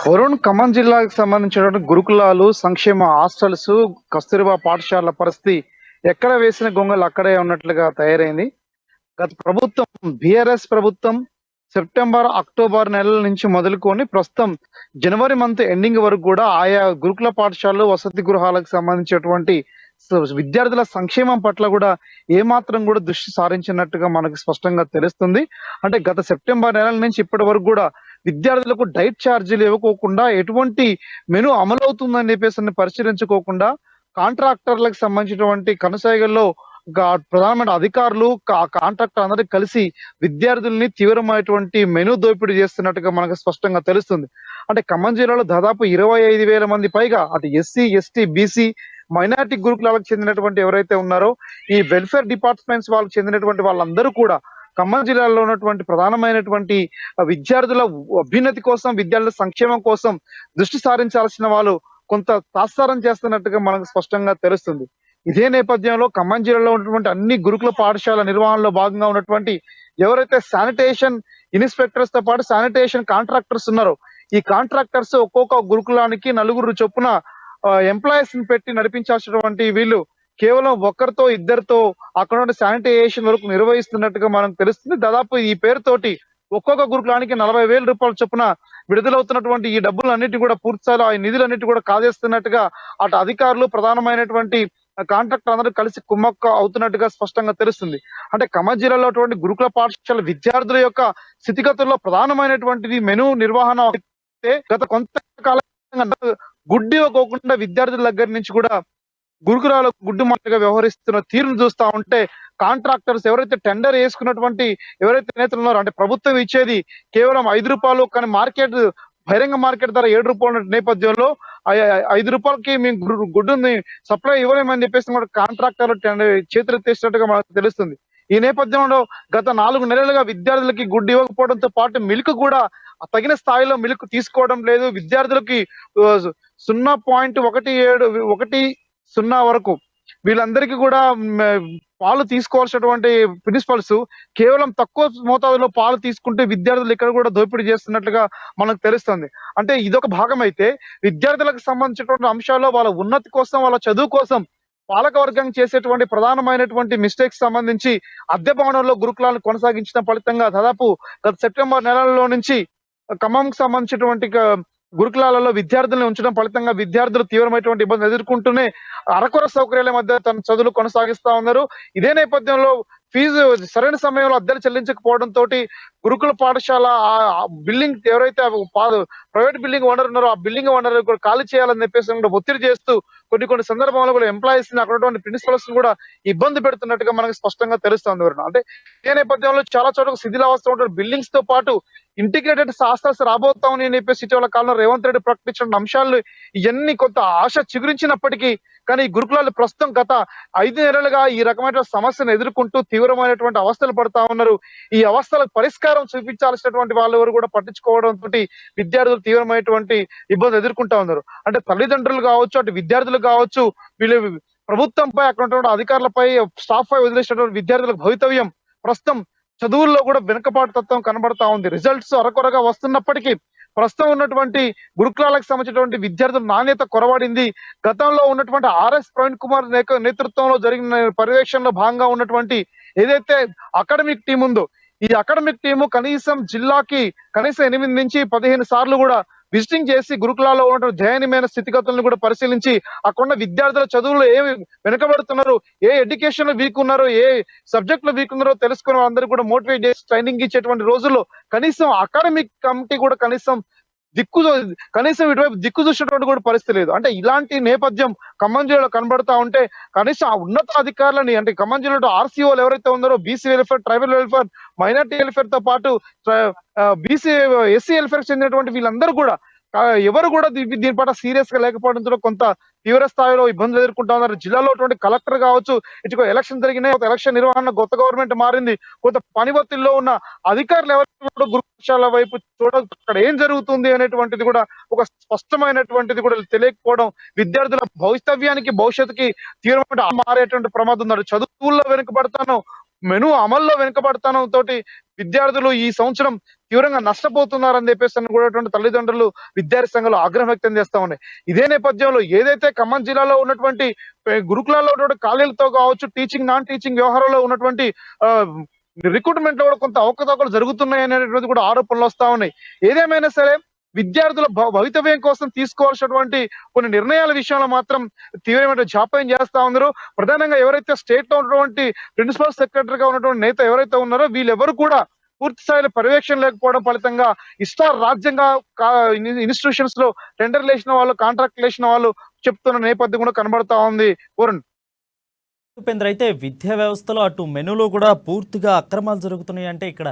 Speaker 5: వరుణ్, ఖమ్మం జిల్లాకు సంబంధించినటువంటి గురుకులాలు, సంక్షేమ హాస్టల్స్, కస్తూరిబా పాఠశాలల పరిస్థితి ఎక్కడ వేసిన గొంగలు అక్కడే ఉన్నట్లుగా తయారైంది. గత ప్రభుత్వం, బీఆర్ఎస్ ప్రభుత్వం సెప్టెంబర్, అక్టోబర్ నెలల నుంచి మొదలుకొని ప్రస్తుతం జనవరి మంత్ ఎండింగ్ వరకు కూడా ఆయా గురుకుల పాఠశాలలు, వసతి గృహాలకు సంబంధించినటువంటి విద్యార్థుల సంక్షేమం పట్ల కూడా ఏమాత్రం కూడా దృష్టి సారించినట్టుగా మనకు స్పష్టంగా తెలుస్తుంది. అంటే గత సెప్టెంబర్ నెలల నుంచి ఇప్పటి వరకు కూడా విద్యార్థులకు డైట్ ఛార్జీలు ఇవ్వకోకుండా ఎటువంటి మెను అమలవుతుందని చెప్పేసి పరిశీలించుకోకుండా కాంట్రాక్టర్లకు సంబంధించినటువంటి కనుసైగల్లో ప్రధానమైన అధికారులు కాంట్రాక్టర్ అందరూ కలిసి విద్యార్థుల్ని తీవ్రమైనటువంటి మెను దోపిడీ చేస్తున్నట్టుగా మనకు స్పష్టంగా తెలుస్తుంది. అంటే ఖమ్మం జిల్లాలో దాదాపు 25,000 మంది పైగా అటు ఎస్సీ, ఎస్టీ, బీసీ, మైనారిటీ గురుకులాలకు చెందినటువంటి ఎవరైతే ఉన్నారో ఈ వెల్ఫేర్ డిపార్ట్మెంట్స్ వాళ్ళకి చెందినటువంటి వాళ్ళందరూ కూడా ఖమ్మం జిల్లాలో ఉన్నటువంటి ప్రధానమైనటువంటి విద్యార్థుల అభ్యున్నతి కోసం, విద్యార్థుల సంక్షేమం కోసం దృష్టి సారించాల్సిన వాళ్ళు కొంత తాత్సారం చేస్తున్నట్టుగా మనకు స్పష్టంగా తెలుస్తుంది. ఇదే నేపథ్యంలో ఖమ్మం జిల్లాలో ఉన్నటువంటి అన్ని గురుకుల పాఠశాల నిర్వహణలో భాగంగా ఉన్నటువంటి ఎవరైతే శానిటేషన్ ఇన్స్పెక్టర్స్ తో పాటు శానిటేషన్ కాంట్రాక్టర్స్ ఉన్నారో ఈ కాంట్రాక్టర్స్ ఒక్కొక్క గురుకులానికి 4 చొప్పున ఎంప్లాయీస్ ని పెట్టి నడిపించాల్సినటువంటి వీళ్ళు కేవలం ఒక్కరితో ఇద్దరితో అక్కడ ఉన్న శానిటైజేషన్ వరకు నిర్వహిస్తున్నట్టుగా మనకు తెలుస్తుంది. దాదాపు ఈ పేరుతోటి ఒక్కొక్క గురుకులానికి 40,000 రూపాయల చొప్పున విడుదలవుతున్నటువంటి ఈ డబ్బులన్నిటి కూడా పూర్తిస్థాయిలో ఆ నిధులన్నిటి కూడా కాజేస్తున్నట్టుగా అటు అధికారులు ప్రధానమైనటువంటి కాంట్రాక్టర్ అందరూ కలిసి కుమ్మక్క అవుతున్నట్టుగా స్పష్టంగా తెలుస్తుంది. అంటే ఖమ్మం జిల్లాలో గురుకుల పాఠశాల విద్యార్థుల యొక్క స్థితిగతుల్లో ప్రధానమైనటువంటిది మెను నిర్వహణ అయితే గత కొంతకాలంగా గుడ్డి ఇవ్వకోకుండా విద్యార్థుల దగ్గర నుంచి కూడా గురుకులాల గుడ్డు మాటగా వ్యవహరిస్తున్న తీరును చూస్తా ఉంటే కాంట్రాక్టర్స్ ఎవరైతే టెండర్ వేసుకున్నటువంటి ఎవరైతే నేతలు ఉన్నారో అంటే ప్రభుత్వం ఇచ్చేది కేవలం ₹5 కానీ మార్కెట్ బహిరంగ మార్కెట్ ధర ₹7 నేపథ్యంలో ₹5కి మేము గుడ్డుని సప్లై ఇవ్వలేమని చెప్పేసి కూడా కాంట్రాక్టర్లు చేతులెత్తేసినట్టుగా మనకు తెలుస్తుంది. ఈ నేపథ్యంలో గత 4 నెలలుగా విద్యార్థులకి గుడ్డు ఇవ్వకపోవడంతో పాటు మిల్క్ కూడా తగిన స్థాయిలో మిల్క్ తీసుకోవడం లేదు. విద్యార్థులకి 0.1710 వరకు వీళ్ళందరికీ కూడా పాలు తీసుకోవాల్సినటువంటి ప్రిన్సిపల్స్ కేవలం తక్కువ మోతాదులో పాలు తీసుకుంటే విద్యార్థులు ఇక్కడ కూడా దోపిడీ చేస్తున్నట్లుగా మనకు తెలుస్తుంది. అంటే ఇదొక భాగం అయితే విద్యార్థులకు సంబంధించినటువంటి అంశాల్లో వాళ్ళ ఉన్నతి కోసం, వాళ్ళ చదువు కోసం పాలక వర్గం చేసేటువంటి ప్రధానమైనటువంటి మిస్టేక్స్ సంబంధించి అద్దె భవనంలో గురుకులాలను కొనసాగించిన ఫలితంగా దాదాపు గత సెప్టెంబర్ నెలలో నుంచి ఖమ్మంకి సంబంధించినటువంటి గురుకులాలలో విద్యార్థులను ఉంచడం ఫలితంగా విద్యార్థులు తీవ్రమైనటువంటి ఇబ్బందులు ఎదుర్కొంటూనే అరకొర సౌకర్యాల మధ్య తన చదువులు కొనసాగిస్తా ఉన్నారు. ఇదే నేపథ్యంలో ఫీజు సరైన సమయంలో అద్దెలు చెల్లించకపోవడంతో గురుకుల పాఠశాల బిల్డింగ్ ఎవరైతే ప్రైవేట్ బిల్డింగ్ ఓనర్ ఉన్నారో ఆ బిల్డింగ్ ఓనర్ కూడా ఖాళీ చేయాలని చెప్పేసి ఒత్తిడి చేస్తూ కొన్ని సందర్భంలో కూడా ఎంప్లాయీస్ ని అక్కడ ఉన్నటువంటి ప్రిన్సిపల్స్ కూడా ఇబ్బంది పెడుతున్నట్టుగా మనకు స్పష్టంగా తెలుస్తుంది. అంటే ఇదే నేపథ్యంలో చాలా చోట్ల శిథిలావస్థ ఉన్న బిల్డింగ్స్ తో పాటు ఇంటిగ్రేటెడ్ హాస్టల్స్ రాబోతామని చెప్పేసి ఇటీవల కాలంలో రేవంత్ రెడ్డి ప్రకటించిన అంశాలు ఇవన్నీ కొంత ఆశ చిగురించినప్పటికీ కానీ ఈ గురుకులాలు ప్రస్తుతం గత 5 నెలలుగా ఈ రకమైన సమస్యను ఎదుర్కొంటూ తీవ్రమైనటువంటి అవస్థలు పడతా ఉన్నారు. ఈ అవస్థలకు పరిష్కారం చూపించాల్సినటువంటి వాళ్ళు కూడా పట్టించుకోవడంతో విద్యార్థులు తీవ్రమైనటువంటి ఇబ్బందులు ఎదుర్కొంటా ఉన్నారు. అంటే తల్లిదండ్రులు కావచ్చు, అటు విద్యార్థులు కావచ్చు, వీళ్ళు ప్రభుత్వంపై అక్కడ ఉన్నటువంటి అధికారులపై స్టాఫ్ పై వదిలేసినటువంటి విద్యార్థులకు భవితవ్యం ప్రస్తుతం చదువుల్లో కూడా వెనుకబాటు తత్వం కనబడతా ఉంది. రిజల్ట్స్ అరకొరగా వస్తున్నప్పటికీ ప్రస్తుతం ఉన్నటువంటి గురుకులాలకు సంబంధించినటువంటి విద్యార్థుల నాణ్యత కొరవడింది. గతంలో ఉన్నటువంటి ఆర్ఎస్ ప్రవీణ్ కుమార్ నేతృత్వంలో జరిగిన పర్యవేక్షణలో భాగంగా ఉన్నటువంటి ఏదైతే అకాడమిక్ టీం ఉందో ఈ అకాడమిక్ టీము కనీసం జిల్లాకి కనీసం 8 నుంచి 15 సార్లు కూడా విజిటింగ్ చేసి గురుకులాల్లో ఉన్నటువంటి దయనీయమైన స్థితిగతులను కూడా పరిశీలించి అక్కడ విద్యార్థుల చదువులు ఏమి వెనుకబడుతున్నారు, ఏ ఎడ్యుకేషన్ లో వీక్ ఉన్నారో, ఏ సబ్జెక్ట్ లో వీక్ ఉన్నారో తెలుసుకుని వాళ్ళందరూ కూడా మోటివేట్ చేసి ట్రైనింగ్ ఇచ్చేటువంటి రోజుల్లో కనీసం అకాడమిక్ కమిటీ కూడా కనీసం ఇటువైపు దిక్కు చూసినటువంటి కూడా పరిస్థితి లేదు. అంటే ఇలాంటి నేపథ్యం ఖమ్మం జిల్లాలో కనబడతా ఉంటే కనీసం ఆ ఉన్నత అధికారులని అంటే ఖమ్మం జిల్లాలో ఆర్సీఓలు ఎవరైతే ఉన్నారో BC welfare, tribal welfare, minority welfare తో పాటు ఎస్సీ వెల్ఫేర్ చెందినటువంటి వీళ్ళందరూ కూడా ఎవరు కూడా దీని పట్ల సీరియస్ గా లేకపోవడంతో కొంత తీవ్ర స్థాయిలో ఇబ్బందులు ఎదుర్కొంటా ఉన్నారు. జిల్లాలో కలెక్టర్ కావచ్చు, ఇటు ఎలక్షన్ జరిగినాయి, ఎలక్షన్ నిర్వహణ కొత్త గవర్నమెంట్ మారింది, కొంత పని ఒత్తిడిలో ఉన్న అధికారులు ఎవరు కూడా గురుకులాల వైపు అక్కడ ఏం జరుగుతుంది అనేటువంటిది కూడా ఒక స్పష్టమైనటువంటిది కూడా తెలియకపోవడం విద్యార్థుల భవిష్యత్తుకి తీవ్రమైన మారేటువంటి ప్రమాదం ఉన్నారు. చదువుల్లో వెనుకబడతాను, మెను అమల్లో వెనుకబడతాను తోటి విద్యార్థులు ఈ సంవత్సరం తీవ్రంగా నష్టపోతున్నారని చెప్పేసి కూడా తల్లిదండ్రులు విద్యార్థి సంఘాలు ఆగ్రహం వ్యక్తం చేస్తా ఉన్నాయి. ఇదే నేపథ్యంలో ఏదైతే ఖమ్మం జిల్లాలో ఉన్నటువంటి గురుకులాల్లో ఉన్నటువంటి ఖాళీలతో కావచ్చు, టీచింగ్ నాన్ టీచింగ్ వ్యవహారంలో ఉన్నటువంటి రిక్రూట్మెంట్ లో కూడా కొంత అవకతవకలు జరుగుతున్నాయి అనేటువంటిది కూడా ఆరోపణలు వస్తా ఉన్నాయి. ఏదేమైనా సరే విద్యార్థుల భవితవ్యం కోసం తీసుకోవాల్సినటువంటి కొన్ని నిర్ణయాల విషయంలో మాత్రం తీవ్రమైన జాప్యం చేస్తా ఉన్నారు. ప్రధానంగా ఎవరైతే స్టేట్ లో ఉన్నటువంటి ప్రిన్సిపల్ సెక్రటరీగా ఉన్నటువంటి నేత ఎవరైతే ఉన్నారో వీళ్ళెవరు కూడా పూర్తి స్థాయిలో పర్యవేక్షణ లేకపోవడం ఫలితంగా రాజ్యంగా ఇన్స్టిట్యూషన్స్ లో టెండర్లు వేసిన వాళ్ళు, కాంట్రాక్ట్ వేసిన వాళ్ళు చెప్తున్న నేపథ్యం కూడా కనబడతా ఉంది. వరుణ్.
Speaker 1: ఉపేంద్ర, అయితే విద్యా వ్యవస్థలో అటు మెనూలో కూడా పూర్తిగా అక్రమాలు జరుగుతున్నాయి అంటే ఇక్కడ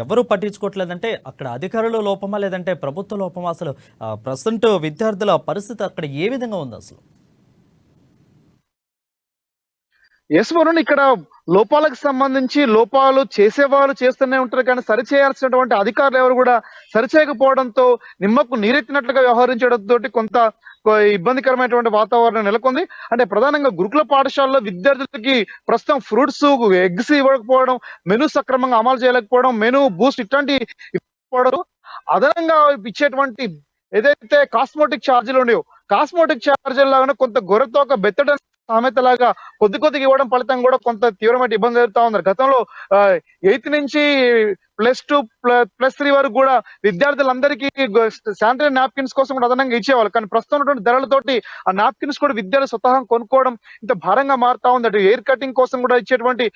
Speaker 1: ఎవరు పట్టించుకోవట్లేదంటే అక్కడ అధికారుల లోపమా లేదంటే ప్రభుత్వ లోపమా? అసలు ప్రజెంట్ విద్యార్థుల పరిస్థితి అక్కడ ఏ విధంగా ఉంది అసలు?
Speaker 5: ఎస్ వరుణ్, ఇక్కడ లోపాలకు సంబంధించి లోపాలు చేసేవాళ్ళు చేస్తూనే ఉంటారు, కానీ సరిచేయాల్సినటువంటి అధికారులు ఎవరు కూడా సరిచేయకపోవడంతో నిమ్మకు నీరెత్తినట్లుగా వ్యవహరించడంతో కొంత ఇబ్బందికరమైనటువంటి వాతావరణం నెలకొంది. అంటే ప్రధానంగా గురుకుల పాఠశాలలో విద్యార్థులకి ప్రస్తుతం ఫ్రూట్స్, ఎగ్స్ ఇవ్వకపోవడం, మెనూ సక్రమంగా అమలు చేయలేకపోవడం, మెనూ బూస్ట్ ఇట్లాంటి ఇవ్వకపోవడం, అదనంగా ఇచ్చేటువంటి ఏదైతే కాస్మోటిక్ ఛార్జీలు ఉన్నాయో కాస్మోటిక్ ఛార్జీల లాగానే కొంత గొర్రెతో ఒక బెత్తడం సామెతలాగా కొద్దిగా ఇవ్వడం ఫలితం కూడా కొంత తీవ్రమైన ఇబ్బంది జరుగుతా ఉన్నారు. గతంలో 8th నుంచి +2 +3 వరకు కూడా విద్యార్థులందరికీ శానిటరీ నాప్కిన్స్ కోసం కూడా అదనంగా ఇచ్చేవాళ్ళు. కానీ ప్రస్తుతం ఉన్నటువంటి ధరలతోటి ఆ నాప్కిన్స్ కూడా విద్యార్థులు స్వతహా కొనుక్కోవడం ఇంత భారంగా మారుతా ఉంది. అటు ఎయిర్ కటింగ్ కోసం కూడా ఇచ్చేటువంటి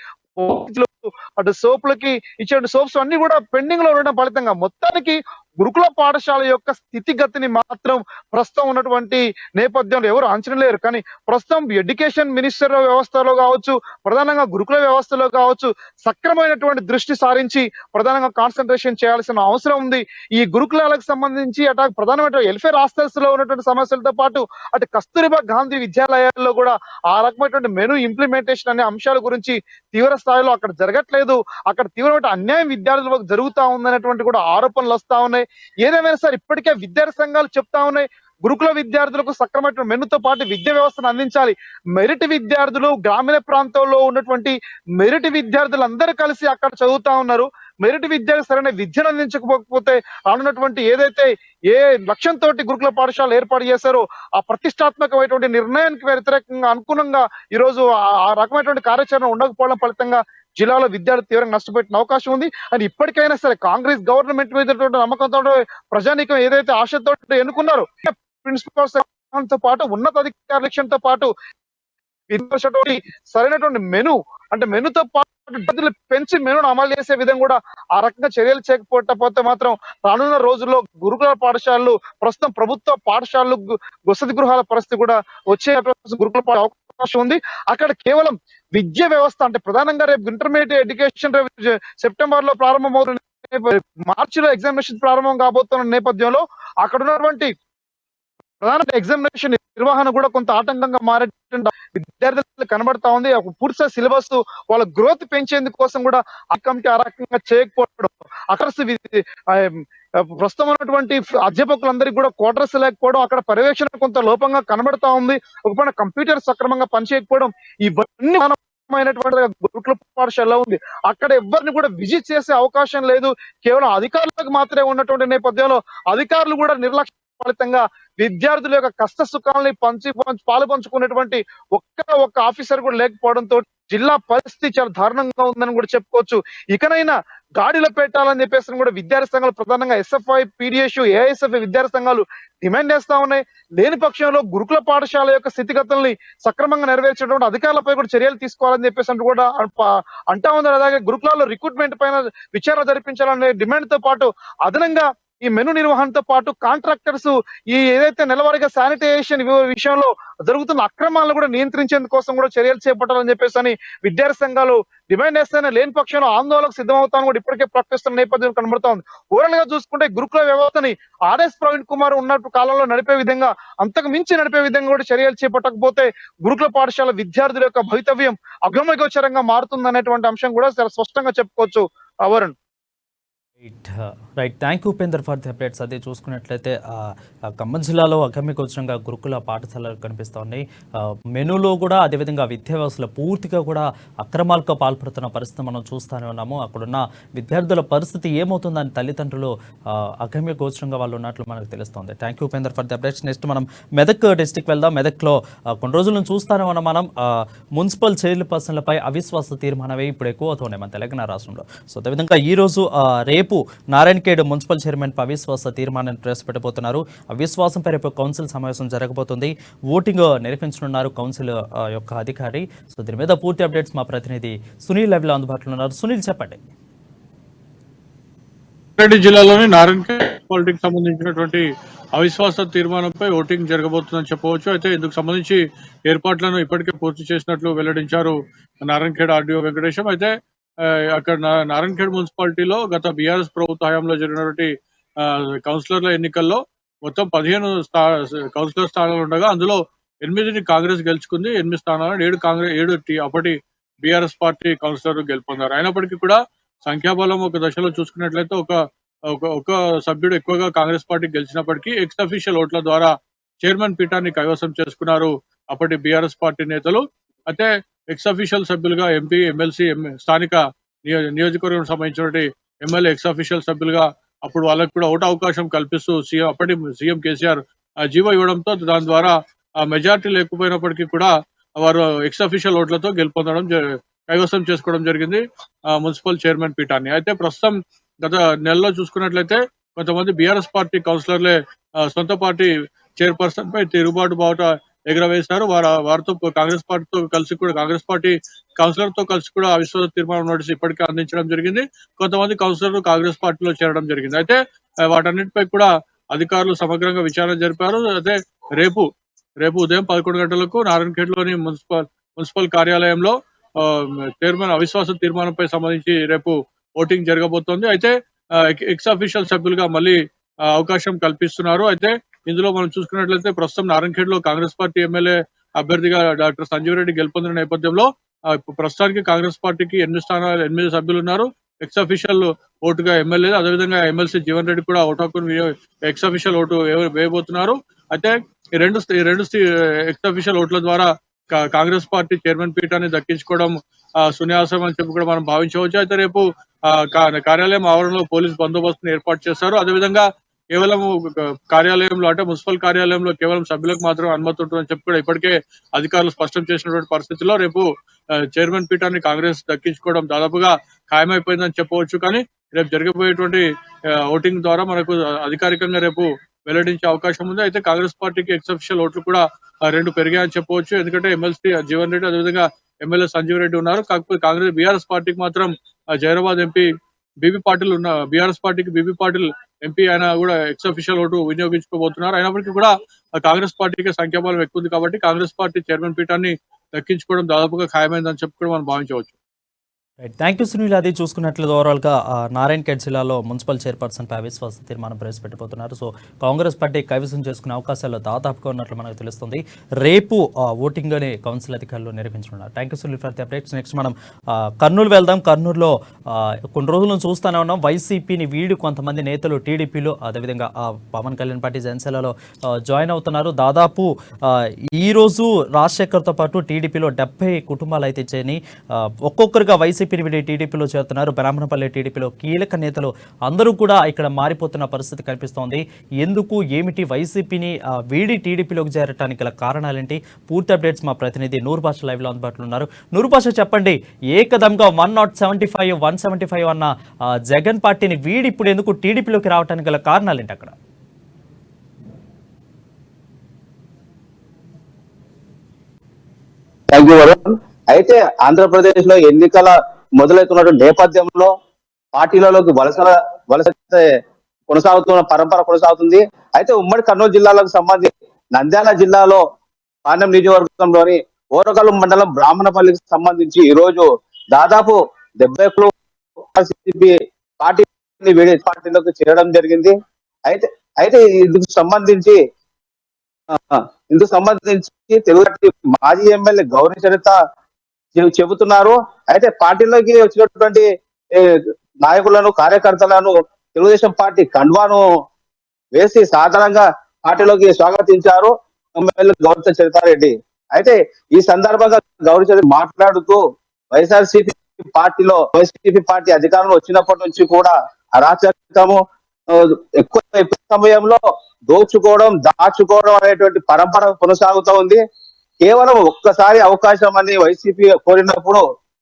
Speaker 5: అటు సోపులకి ఇచ్చే సోప్స్ అన్ని కూడా పెండింగ్ లో ఉండడం ఫలితంగా మొత్తానికి గురుకుల పాఠశాల యొక్క స్థితిగతిని మాత్రం ప్రస్తుతం ఉన్నటువంటి నేపథ్యంలో ఎవరు అంచనా లేరు. కానీ ప్రస్తుతం ఎడ్యుకేషన్ మినిస్టర్ వ్యవస్థలో కావచ్చు, ప్రధానంగా గురుకుల వ్యవస్థలో కావచ్చు, సక్రమైనటువంటి దృష్టి సారించి ప్రధానంగా కాన్సన్ట్రేషన్ చేయాల్సిన అవసరం ఉంది. ఈ గురుకులాలకు సంబంధించి అటు ప్రధానమైన వెల్ఫేర్ హాస్టల్స్ లో ఉన్నటువంటి సమస్యలతో పాటు అటు కస్తూరిబా గాంధీ విద్యాలయాల్లో కూడా ఆ రకమైనటువంటి మెనూ ఇంప్లిమెంటేషన్ అనే అంశాల గురించి తీవ్ర స్థాయిలో అక్కడ జరగట్లేదు. అక్కడ తీవ్రమైన అన్యాయం విద్యార్థులకు జరుగుతా ఉందనేటువంటి కూడా ఆరోపణలు వస్తా ఉన్నాయి. ఏదేమైనా సరే ఇప్పటికే విద్యార్థి సంఘాలు చెప్తా ఉన్నాయి, గురుకుల విద్యార్థులకు సక్రమైన మెనుతో పాటు విద్యా వ్యవస్థను అందించాలి. మెరిట్ విద్యార్థులు, గ్రామీణ ప్రాంతాల్లో ఉన్నటువంటి మెరిట్ విద్యార్థులు అందరూ కలిసి అక్కడ చదువుతా ఉన్నారు. మెరిట్ విద్యార్థి సరైన విద్యను అందించకపోతే రానున్నటువంటి ఏదైతే ఏ లక్ష్యంతో గురుకుల పాఠశాల ఏర్పాటు చేశారో ఆ ప్రతిష్టాత్మకమైనటువంటి నిర్ణయానికి వ్యతిరేకంగా అనుగుణంగా ఈ రోజు ఆ రకమైనటువంటి కార్యాచరణ ఉండకపోవడం ఫలితంగా జిల్లాలో విద్యార్థులు తీవ్రంగా నష్టపోయిన అవకాశం ఉంది. అని ఇప్పటికైనా సరే కాంగ్రెస్ గవర్నమెంట్ మీద నమ్మకంతో ప్రజానీకం ఏదైతే ఆశతో ఎన్నుకున్నారో ప్రిన్సిపల్స్ తో పాటు ఉన్నతాధికారుల లక్ష్యంతో పాటు సరైనటువంటి మెను అంటే మెనుతో పాటు విద్యార్థులు పెంచి మెనును అమలు చేసే విధంగా కూడా ఆ రకంగా చర్యలు చేయకపోతే మాత్రం రానున్న రోజుల్లో గురుకుల పాఠశాలలు ప్రస్తుతం ప్రభుత్వ పాఠశాలలు వసతి గృహాల పరిస్థితి కూడా వచ్చే గురుకుల అవకాశం ఉంది. అక్కడ కేవలం విద్యా వ్యవస్థ అంటే ప్రధానంగా రేపు ఇంటర్మీడియట్ ఎడ్యుకేషన్ సెప్టెంబర్ లో ప్రారంభమవుతున్న మార్చిలో ఎగ్జామినేషన్ ప్రారంభం కాబోతున్న నేపథ్యంలో అక్కడ ఉన్నటువంటి ప్రధాన ఎగ్జామినేషన్ నిర్వహణ కూడా కొంత ఆటంకంగా మారే విద్యార్థులు కనబడతా ఉంది. ఒక పూర్తి సిలబస్ వాళ్ళ గ్రోత్ పెంచేందుకు కోసం కూడా ఆ కమిటీ ఆ రకంగా చేయకపోవడం, అక్కడ ప్రస్తుతం ఉన్నటువంటి అధ్యాపకులందరికీ కూడా క్వార్టర్స్ లేకపోవడం, అక్కడ పర్యవేక్షణ కొంత లోపంగా కనబడతా ఉంది. ఒక కంప్యూటర్ సక్రమంగా పనిచేయకపోవడం, ఇవన్నీ గురుకుల పాఠశాలలో ఉంది. అక్కడ ఎవరిని కూడా విజిట్ చేసే అవకాశం లేదు. కేవలం అధికారులకు మాత్రమే ఉన్నటువంటి నేపథ్యంలో అధికారులు కూడా నిర్లక్ష్యం ఫలితంగా విద్యార్థుల యొక్క కష్ట సుఖాలని పాలు పంచుకునేటువంటి ఒక్క ఆఫీసర్ కూడా లేకపోవడంతో జిల్లా పరిస్థితి చాలా దారుణంగా ఉందని కూడా చెప్పుకోవచ్చు. ఇకనైనా గాడిలో పెట్టాలని చెప్పేసి కూడా విద్యార్థి సంఘాలు ప్రధానంగా SFI, PDSU, AISF విద్యార్థి సంఘాలు డిమాండ్ చేస్తా ఉన్నాయి. లేని పక్షంలో గురుకుల పాఠశాల యొక్క స్థితిగతుల్ని సక్రమంగా నెరవేర్చేటువంటి అధికారులపై కూడా చర్యలు తీసుకోవాలని చెప్పేసి కూడా అంటా ఉన్నారు. అలాగే గురుకులాల్లో రిక్రూట్మెంట్ పైన విచారణ జరిపించాలనే డిమాండ్ తో పాటు అదనంగా ఈ మెను నిర్వహణతో పాటు కాంట్రాక్టర్స్ ఈ ఏదైతే నెలవారీగా శానిటైజేషన్ విషయంలో జరుగుతున్న అక్రమాలను కూడా నియంత్రించేందుకోసం కూడా చర్యలు చేపట్టాలని చెప్పేసి అని విద్యార్థి సంఘాలు డిమాండ్ చేస్తేనే లేని పక్షంలో ఆందోళనకు సిద్ధమవుతాను కూడా ఇప్పటికే ప్రకటిస్తున్న నేపథ్యం కనబడతా ఉంది. ఓవరాల్ గా చూసుకుంటే గురుకుల వ్యవస్థని RS ప్రవీణ్ కుమార్ ఉన్నట్టు కాలంలో నడిపే విధంగా అంతకు మించి నడిపే విధంగా కూడా చర్యలు చేపట్టకపోతే గురుకుల పాఠశాల విద్యార్థుల యొక్క భవితవ్యం అగమ్యగోచరంగా మారుతుందనేటువంటి అంశం కూడా చాలా స్పష్టంగా చెప్పుకోవచ్చు. Varun.
Speaker 1: Right, thank you Upender for the updates. అదే చూసుకున్నట్లయితే ఖమ్మం జిల్లాలో అగమ్యగోచరంగా గురుకుల పాఠశాలలు కనిపిస్తూ ఉన్నాయి. మెనూలో కూడా అదేవిధంగా విద్యా వ్యవస్థలో పూర్తిగా కూడా అక్రమాలకు పాల్పడుతున్న పరిస్థితి మనం చూస్తూనే ఉన్నాము. అక్కడున్న విద్యార్థుల పరిస్థితి ఏమవుతుందని తల్లిదండ్రులు అగమ్యగోచరంగా వాళ్ళు ఉన్నట్లు మనకు తెలుస్తుంది. Thank you Upender for the updates. Next మనం మెదక్ డిస్టిక్ వెళ్దాం. మెదక్లో కొన్ని రోజుల నుంచి చూస్తూనే ఉన్నాం మనం మున్సిపల్ చైర్పర్సన్లపై అవిశ్వాస తీర్మానమే ఇప్పుడు ఎక్కువ అవుతున్నాయి మన తెలంగాణ రాష్ట్రంలో. సో అదేవిధంగా ఈరోజు రేపు నారాయణఖేడ్ మున్సిపల్ చైర్మన్ అవిశ్వాస తీర్మానాన్ని ప్రవేశపెట్టబోతున్నారు. అవిశ్వాసంపై రేపు కౌన్సిల్ సమావేశం జరగబోతుంది. ఓటింగ్ నిర్వహించనున్నారు కౌన్సిల్ యొక్క అధికారి. సో దీని మీద పూర్తి అప్డేట్స్ మా ప్రతినిధి సునీల్ లైవ్ లో అందుబాటులో ఉన్నారు. సునీల్, చెప్పండి.
Speaker 6: జిల్లాలోని నారాయణఖేడ్ మున్సిపాలిటీకి సంబంధించినటువంటి అవిశ్వాస తీర్మానంపై ఓటింగ్ జరగబోతుందని చెప్పవచ్చు. అయితే ఇందుకు సంబంధించి ఏర్పాట్లను ఇప్పటికే పూర్తి చేసినట్లు వెల్లడించారు నారాయణఖేడ్ ఆర్డీఓ వెంకటేశం. అయితే అక్కడ నారాయణఖేడ్ మున్సిపాలిటీలో గత బీఆర్ఎస్ ప్రభుత్వ హయాంలో జరిగినటువంటి కౌన్సిలర్ల ఎన్నికల్లో మొత్తం 15 కౌన్సిలర్ స్థానాలు ఉండగా అందులో 8ని కాంగ్రెస్ గెలుచుకుంది. 8 స్థానాలను 7 అప్పటి బీఆర్ఎస్ పార్టీ కౌన్సిలర్ గెలుపొందారు. అయినప్పటికీ కూడా సంఖ్యాబలం ఒక దశలో చూసుకున్నట్లయితే ఒక సభ్యుడు ఎక్కువగా కాంగ్రెస్ పార్టీ గెలిచినప్పటికీ ఎక్స్ అఫీషియల్ ఓట్ల ద్వారా చైర్మన్ పీఠాన్ని కైవసం చేసుకున్నారు అప్పటి బీఆర్ఎస్ పార్టీ నేతలు. అయితే ఎక్స్ అఫీషియల్ సభ్యులుగా ఎంపీ, ఎమ్మెల్సీ, స్థానిక నియోజకవర్గం సంబంధించినటువంటి ఎమ్మెల్యే ఎక్స్ అఫీషియల్ సభ్యులుగా అప్పుడు వాళ్ళకు కూడా ఓటు అవకాశం కల్పిస్తూ అప్పటి సీఎం కేసీఆర్ జీవో ఇవ్వడంతో దాని ద్వారా మెజార్టీ లేకపోయినప్పటికీ కూడా వారు ఎక్స్ అఫీషియల్ ఓట్లతో గెలుపొందడం కైవసం చేసుకోవడం జరిగింది మున్సిపల్ చైర్మన్ పీఠాన్ని. అయితే ప్రస్తుతం గత నెలలో చూసుకున్నట్లయితే కొంతమంది బీఆర్ఎస్ పార్టీ కౌన్సిలర్లే సొంత పార్టీ చైర్పర్సన్ పై తిరుగుబాటు బావుట ఎగురవేశారు. వారితో కాంగ్రెస్ పార్టీ కౌన్సిలర్ తో కలిసి కూడా అవిశ్వాస తీర్మానం నోటీసు ఇప్పటికే అందించడం జరిగింది. కొంతమంది కౌన్సిలర్లు కాంగ్రెస్ పార్టీలో చేరడం జరిగింది. అయితే వాటన్నిటిపై కూడా అధికారులు సమగ్రంగా విచారణ జరిపారు. అయితే రేపు ఉదయం 11 గంటలకు నారాయణఖేడ్ లోని మున్సిపల్ కార్యాలయంలో చైర్మన్ అవిశ్వాస తీర్మానంపై సంబంధించి రేపు ఓటింగ్ జరగబోతోంది. అయితే ఎక్స్ అఫీషియల్ సభ్యులుగా మళ్ళీ అవకాశం కల్పిస్తున్నారు. అయితే ఇందులో మనం చూసుకున్నట్లయితే ప్రస్తుతం నారాయణఖేడ్ లో కాంగ్రెస్ పార్టీ ఎమ్మెల్యే అభ్యర్థిగా డాక్టర్ సంజీవ్ రెడ్డి గెలుపొందిన నేపథ్యంలో ప్రస్తుతానికి కాంగ్రెస్ పార్టీకి 8 సభ్యులు ఉన్నారు. ఎక్స్ అఫీషియల్ ఓటుగా ఎమ్మెల్యే, అదేవిధంగా ఎమ్మెల్సీ జీవన్ రెడ్డి కూడా ఓటు హక్కును ఎక్స్ అఫీషియల్ ఓటు వేయబోతున్నారు. అయితే ఈ రెండు ఎక్స్ అఫీషియల్ ఓట్ల ద్వారా కాంగ్రెస్ పార్టీ చైర్మన్ పీఠాన్ని దక్కించుకోవడం సున్యాసం అని చెప్పి కూడా మనం భావించవచ్చు. అయితే రేపు కార్యాలయం ఆవరణలో పోలీస్ బందోబస్తును ఏర్పాటు చేస్తారు. అదేవిధంగా కేవలం కార్యాలయంలో అంటే మున్సిపల్ కార్యాలయంలో కేవలం సభ్యులకు మాత్రం అనుమతి ఉంటుందని చెప్పి కూడా ఇప్పటికే అధికారులు స్పష్టం చేసినటువంటి పరిస్థితుల్లో రేపు చైర్మన్ పీఠాన్ని కాంగ్రెస్ దక్కించుకోవడం దాదాపుగా ఖాయమైపోయిందని చెప్పవచ్చు. కానీ రేపు జరగబోయేటువంటి ఓటింగ్ ద్వారా మనకు అధికారికంగా రేపు వెల్లడించే అవకాశం ఉంది. అయితే కాంగ్రెస్ పార్టీకి ఎక్స్ అఫీషియల్ ఓట్లు కూడా 2 పెరిగాయని చెప్పవచ్చు. ఎందుకంటే ఎమ్మెల్సీ జీవన్ రెడ్డి, అదేవిధంగా ఎమ్మెల్యే సంజీవ్ రెడ్డి ఉన్నారు. కాకపోతే బీఆర్ఎస్ పార్టీకి మాత్రం జైరాబాద్ ఎంపీ బీబీ పాటిల్ బీఆర్ఎస్ పార్టీకి బీబీ పాటిల్ ఎంపీ ఆయన కూడా ఎక్స్ అఫీషియల్ ఓటు వినియోగించుకోబోతున్నారు. అయినప్పటికీ కూడా కాంగ్రెస్ పార్టీకి సంఖ్యాబలం ఎక్కువ ఉంది కాబట్టి కాంగ్రెస్ పార్టీ చైర్మన్ పీఠాన్ని దక్కించుకోవడం దాదాపుగా ఖాయమైందని చెప్పి కూడా మనం భావించవచ్చు.
Speaker 1: Thank you Sunil. అది చూసుకున్నట్లయితే ఓవరాల్గా నారాయణఖేడ్ జిల్లాలో మున్సిపల్ చైర్పర్సన్పై అవిశ్వాస తీర్మానం ప్రవేశపెట్టబోతున్నారు. సో కాంగ్రెస్ పార్టీ కైవసం చేసుకునే అవకాశాలు దాదాపుగా ఉన్నట్లు మనకు తెలుస్తుంది. రేపు ఓటింగ్ అనే కౌన్సిల్ అధికారులు నిర్వహించనున్నారు. Thank you Sunil for the updates. Next మనం కర్నూలు వెళ్దాం. కర్నూలులో కొన్ని రోజుల నుంచి చూస్తూనే ఉన్నాం, వైసీపీని వీడి కొంతమంది నేతలు టీడీపీలో, అదేవిధంగా పవన్ కళ్యాణ్ పార్టీ జనసేనలో జాయిన్ అవుతున్నారు. దాదాపు ఈరోజు రాజశేఖర్తో పాటు టీడీపీలో 70 కుటుంబాలు అయితే చేరి ఒక్కొక్కరుగా వైసీపీ టీడీపీలో చేరుతున్నారు. బ్రాహ్మణపల్లి టీడీపీలో కీలక నేతలు అందరూ కూడా ఇక్కడ మారిపోతున్న పరిస్థితి కనిపిస్తోంది. ఎందుకు, ఏమిటి, వైసీపీని వీడి టీడీపీలోకి చేరటానికి గల కారణాలేంటి? పూర్తి అప్డేట్స్ మా ప్రతినిధి నూరు భాష లైవ్లో అందుబాటులో ఉన్నారు. నూరు భాష, చెప్పండి. ఏకదంగా 175 అన్న జగన్ పార్టీని వీడి ఇప్పుడు ఎందుకు టీడీపీలోకి రావడానికి గల కారణాలేంటి అక్కడ?
Speaker 7: అయితే ఆంధ్రప్రదేశ్ లో ఎన్నికల మొదలవుతున్న నేపథ్యంలో పార్టీలలోకి వలస కొనసాగుతుంది. అయితే ఉమ్మడి కర్నూలు జిల్లాలకు సంబంధించి నంద్యాల జిల్లాలో పాణ్యం నియోజకవర్గంలోని ఓరగల్లు మండలం బ్రాహ్మణపల్లికి సంబంధించి ఈ రోజు దాదాపు 70 పార్టీలోకి చేరడం జరిగింది. అయితే ఇందుకు సంబంధించి తెలుగు మాజీ ఎమ్మెల్యే గౌరీ చరిత చెబుతున్నారు. అయితే పార్టీలోకి వచ్చినటువంటి నాయకులను, కార్యకర్తలను తెలుగుదేశం పార్టీ కండువాను వేసి సాధారణంగా పార్టీలోకి స్వాగతించారు ఎమ్మెల్యే గౌరీ చరితారెడ్డి. అయితే ఈ సందర్భంగా గౌరీ చరిత మాట్లాడుతూ వైఎస్ఆర్సీపీ పార్టీ అధికారంలో వచ్చినప్పటి నుంచి కూడా అరాచకము, ఎక్కువ సమయంలో దోచుకోవడం, దాచుకోవడం అనేటువంటి పరంపర కొనసాగుతూ ఉంది. కేవలం ఒక్కసారి అవకాశం అని వైసీపీ కోరినప్పుడు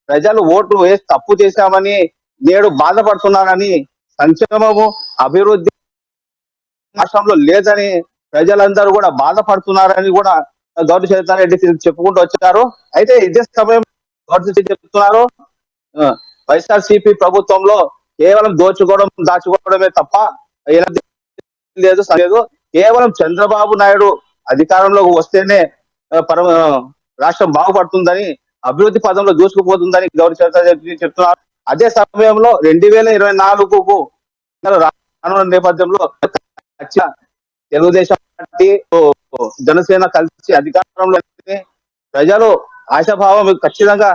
Speaker 7: ప్రజలు ఓటు వేసి తప్పు చేశామని నేడు బాధపడుతున్నారని, సంక్షేమము, అభివృద్ధి రాష్ట్రంలో లేదని ప్రజలందరూ కూడా బాధపడుతున్నారని కూడా గౌరీ చరితారెడ్డి చెప్పుకుంటూ వచ్చారు. అయితే ఇదే సమయం గౌరీ చెప్తున్నారు, వైఎస్ఆర్సీపీ ప్రభుత్వంలో కేవలం దోచుకోవడం, దాచుకోవడమే తప్ప లేదు. కేవలం చంద్రబాబు నాయుడు అధికారంలోకి వస్తేనే రాష్ట్రం బాగుపడుతుందని, అభివృద్ధి పదంలో దూసుకుపోతుందని గౌరవ చెప్తున్నారు. అదే సమయంలో 2024కు రానున్న నేపథ్యంలో తెలుగుదేశం పార్టీ జనసేన కలిసి అధికారంలో ప్రజలు ఆశాభావం ఖచ్చితంగా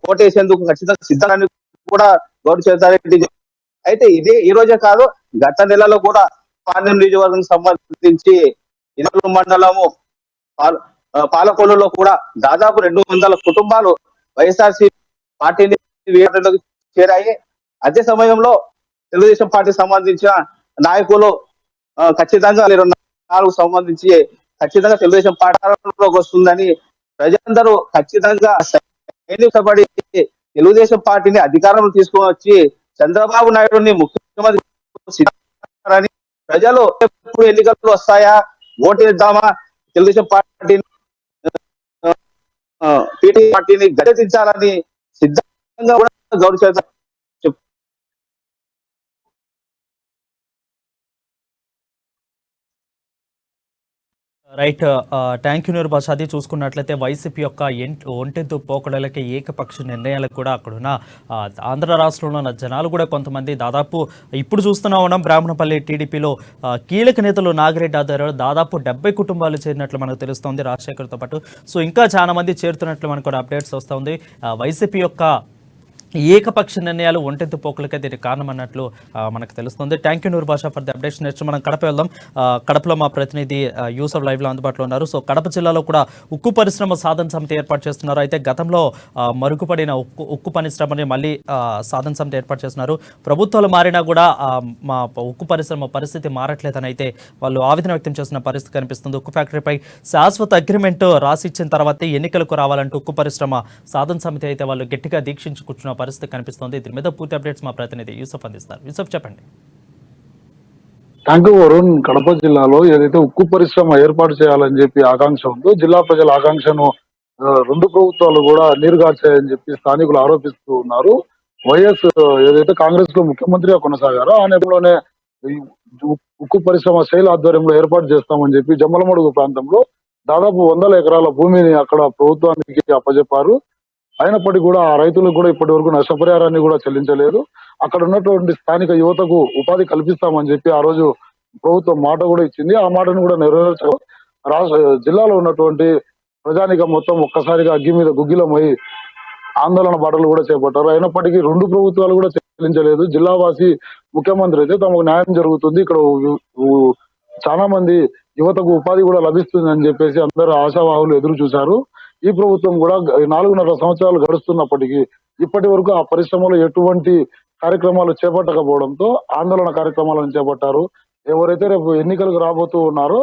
Speaker 7: ఓటేసేందుకు ఖచ్చితంగా సిద్ధాన్ని కూడా గౌరవ. అయితే ఇది ఈ రోజే కాదు, గత నెలలో కూడా పాణ్యం నియోజకవర్గం సంబంధించి ఇనపూరు మండలము పాలకొల్లులో కూడా దాదాపు 200 కుటుంబాలు వైఎస్ఆర్సీ పార్టీని చేరాయి. అదే సమయంలో తెలుగుదేశం పార్టీకి సంబంధించిన నాయకులు ఖచ్చితంగా 24 సంబంధించి ఖచ్చితంగా తెలుగుదేశం పార్టీలోకి వస్తుందని ప్రజలందరూ ఖచ్చితంగా పడి తెలుగుదేశం పార్టీని అధికారంలో తీసుకొని వచ్చి చంద్రబాబు నాయుడుని ముఖ్యమంత్రి ప్రజలు ఎప్పుడు ఎన్నికలు వస్తాయా, ఓటేద్దామా, తెలుగుదేశం పార్టీని పార్టీని గద్దెదించాలని సిద్ధంగా కూడా గౌరవ.
Speaker 1: రైట్, థ్యాంక్ యూ నూరు భాష. అది చూసుకున్నట్లయితే వైసీపీ యొక్క ఒంటెత్తు పోకడలకి ఏకపక్ష నిర్ణయాలకు కూడా అక్కడున్న ఆంధ్ర రాష్ట్రంలో ఉన్న జనాలు కూడా కొంతమంది దాదాపు ఇప్పుడు చూస్తున్నా ఉన్నాం. బ్రాహ్మణపల్లి టీడీపీలో కీలక నేతలు నాగిరెడ్డి ఆధ్వర్యంలో దాదాపు 70 కుటుంబాలు చేరినట్లు మనకు తెలుస్తోంది రాజశేఖర్తో పాటు. సో ఇంకా చాలా మంది చేరుతున్నట్లు మనకు కూడా అప్డేట్స్ వస్తుంది. వైసీపీ యొక్క ఏకపక్ష నిర్ణయాలు ఒంటెత్తు పోకులకే దీనికి కారణం అన్నట్లు మనకు తెలుస్తుంది. థ్యాంక్ యూ నూరు భాష ఫర్ ది అప్డేట్స్. నెక్స్ట్ మనం కడప వెళ్దాం. కడపలో మా ప్రతినిధి యూసఫ్ లైవ్లో అందుబాటులో ఉన్నారు. సో కడప జిల్లాలో కూడా ఉక్కు పరిశ్రమ సాధన సమితి ఏర్పాటు చేస్తున్నారు. అయితే గతంలో మరుగుపడిన ఉక్కు పరిశ్రమని మళ్ళీ సాధన సమితి ఏర్పాటు చేస్తున్నారు. ప్రభుత్వాలు మారినా కూడా మా ఉక్కు పరిశ్రమ పరిస్థితి మారట్లేదని అయితే వాళ్ళు ఆవేదన వ్యక్తం చేస్తున్న పరిస్థితి కనిపిస్తుంది. ఉక్కు ఫ్యాక్టరీపై శాశ్వత అగ్రిమెంట్ రాసి ఇచ్చిన తర్వాతే ఎన్నికలకు రావాలంటూ ఉక్కు పరిశ్రమ సాధన సమితి అయితే వాళ్ళు గట్టిగా దీక్షించి కూర్చున్న పరిస్థితి కనిపిస్తోంది. దీని మీద పూర్తి అప్డేట్స్ మా ప్రతినిధి యూసఫ్ అందిస్తారు. యూసఫ్ చెప్పండి.
Speaker 8: Thank you Varun. కడప జిల్లాలో ఏదైతే ఉక్కు పరిశ్రమ ఏర్పాటు చేయాలని చెప్పి ఆకాంక్ష ఉందో, జిల్లా ప్రజల ఆకాంక్షను రెండు ప్రభుత్వాలు కూడా నీరుగార్చాయని చెప్పి స్థానికులు ఆరోపిస్తూ ఉన్నారు. వైఎస్ ఏదైతే కాంగ్రెస్ లో ముఖ్యమంత్రిగా కొనసాగారో ఆ నేపథ్యంలోనే ఉక్కు పరిశ్రమ శైలి ఆధ్వర్యంలో ఏర్పాటు చేస్తామని చెప్పి జమ్మలమడుగు ప్రాంతంలో దాదాపు 100 ఎకరాల భూమిని అక్కడ ప్రభుత్వానికి అప్పజెప్పారు. అయినప్పటికీ కూడా ఆ రైతులకు కూడా ఇప్పటి వరకు నష్టపరిహారాన్ని కూడా చెల్లించలేదు. అక్కడ ఉన్నటువంటి స్థానిక యువతకు ఉపాధి కల్పిస్తామని చెప్పి ఆ రోజు ప్రభుత్వం మాట కూడా ఇచ్చింది. ఆ మాటను కూడా నెరవేర్చడం జిల్లాలో ఉన్నటువంటి ప్రజానికం మొత్తం ఒక్కసారిగా అగ్గి మీద గుగ్గిలమై ఆందోళన బాటలు కూడా చేపట్టారు. అయినప్పటికీ రెండు ప్రభుత్వాలు కూడా చెల్లించలేదు. జిల్లావాసి ముఖ్యమంత్రి అయితే తమకు న్యాయం జరుగుతుంది, ఇక్కడ చాలా మంది యువతకు ఉపాధి కూడా లభిస్తుంది అని చెప్పేసి అందరూ ఆశావాహులు ఎదురు చూశారు. ఈ ప్రభుత్వం కూడా 4.5 సంవత్సరాలు గడుస్తున్నప్పటికీ ఇప్పటి వరకు ఆ పరిశ్రమలో ఎటువంటి కార్యక్రమాలు చేపట్టకపోవడంతో ఆందోళన కార్యక్రమాలను చేపట్టారు. ఎవరైతే రేపు ఎన్నికలకు రాబోతూ ఉన్నారో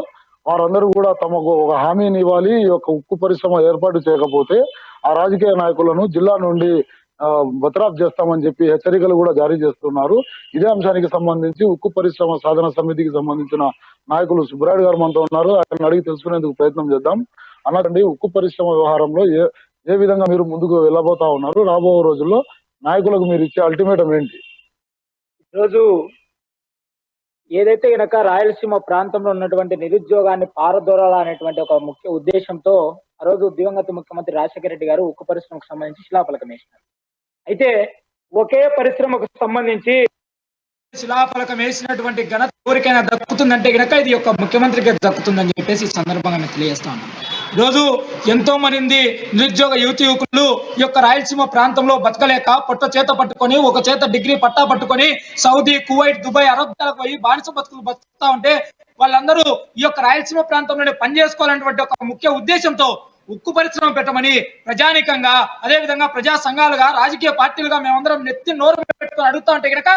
Speaker 8: వారందరూ కూడా తమకు ఒక హామీని ఇవ్వాలి. ఈ యొక్క ఉక్కు పరిశ్రమ ఏర్పాటు చేయకపోతే ఆ రాజకీయ నాయకులను జిల్లా నుండి బతరాఫ్ చేస్తామని చెప్పి హెచ్చరికలు కూడా జారీ చేస్తున్నారు. ఇదే అంశానికి సంబంధించి ఉక్కు పరిశ్రమ సాధన సమితికి సంబంధించిన నాయకులు సుబ్రాయుడు గారు మనతో ఉన్నారు. ఆయన అడిగి తెలుసుకునేందుకు ప్రయత్నం చేద్దాం. అన్నదండి, ఉక్కు పరిశ్రమ వ్యవహారంలో ఏ విధంగా మీరు ముందుకు వెళ్ళబోతా ఉన్నారు? రాబో రోజుల్లో నాయకులకు మీరు ఇచ్చే అల్టిమేటం ఏంటి?
Speaker 9: ఈరోజు ఏదైతే గనక రాయలసీమ ప్రాంతంలో ఉన్నటువంటి నిరుద్యోగాన్ని పారదోరాల అనేటువంటి ఒక ముఖ్య ఉద్దేశంతో ఆ రోజు దివంగత ముఖ్యమంత్రి రాజశేఖర రెడ్డి గారు ఉక్కు పరిశ్రమకు సంబంధించి శిలాఫలకం వేసినారు. అయితే ఒకే పరిశ్రమకు సంబంధించి శిలాఫలకం వేసినటువంటి ఘనత ఎవరికైనా దక్కుతుందంటే గనక ఇది యొక్క ముఖ్యమంత్రికి దక్కుతుందని చెప్పేసి ఈ సందర్భంగా నేను తెలియజేస్తా ఉన్నాను. ఈరోజు ఎంతో మంది నిరుద్యోగ యువకులు ఈ యొక్క రాయలసీమ ప్రాంతంలో బతకలేక పొట్ట చేత పట్టుకొని ఒక చేత డిగ్రీ పట్టా పట్టుకొని సౌదీ, కువైట్, దుబాయ్, అరబ్లకు పోయి బానిస బతుకులు బతుకుతా ఉంటే వాళ్ళందరూ ఈ యొక్క రాయలసీమ ప్రాంతంలోనే పనిచేసుకోవాలనేటువంటి ఒక ముఖ్య ఉద్దేశంతో ఉక్కు పరిశ్రమ పెట్టమని ప్రజానికంగా అదేవిధంగా ప్రజా సంఘాలుగా రాజకీయ పార్టీలుగా మేమందరం నెత్తి నోరు పెట్టుకొని అడుగుతా ఉంటే కనుక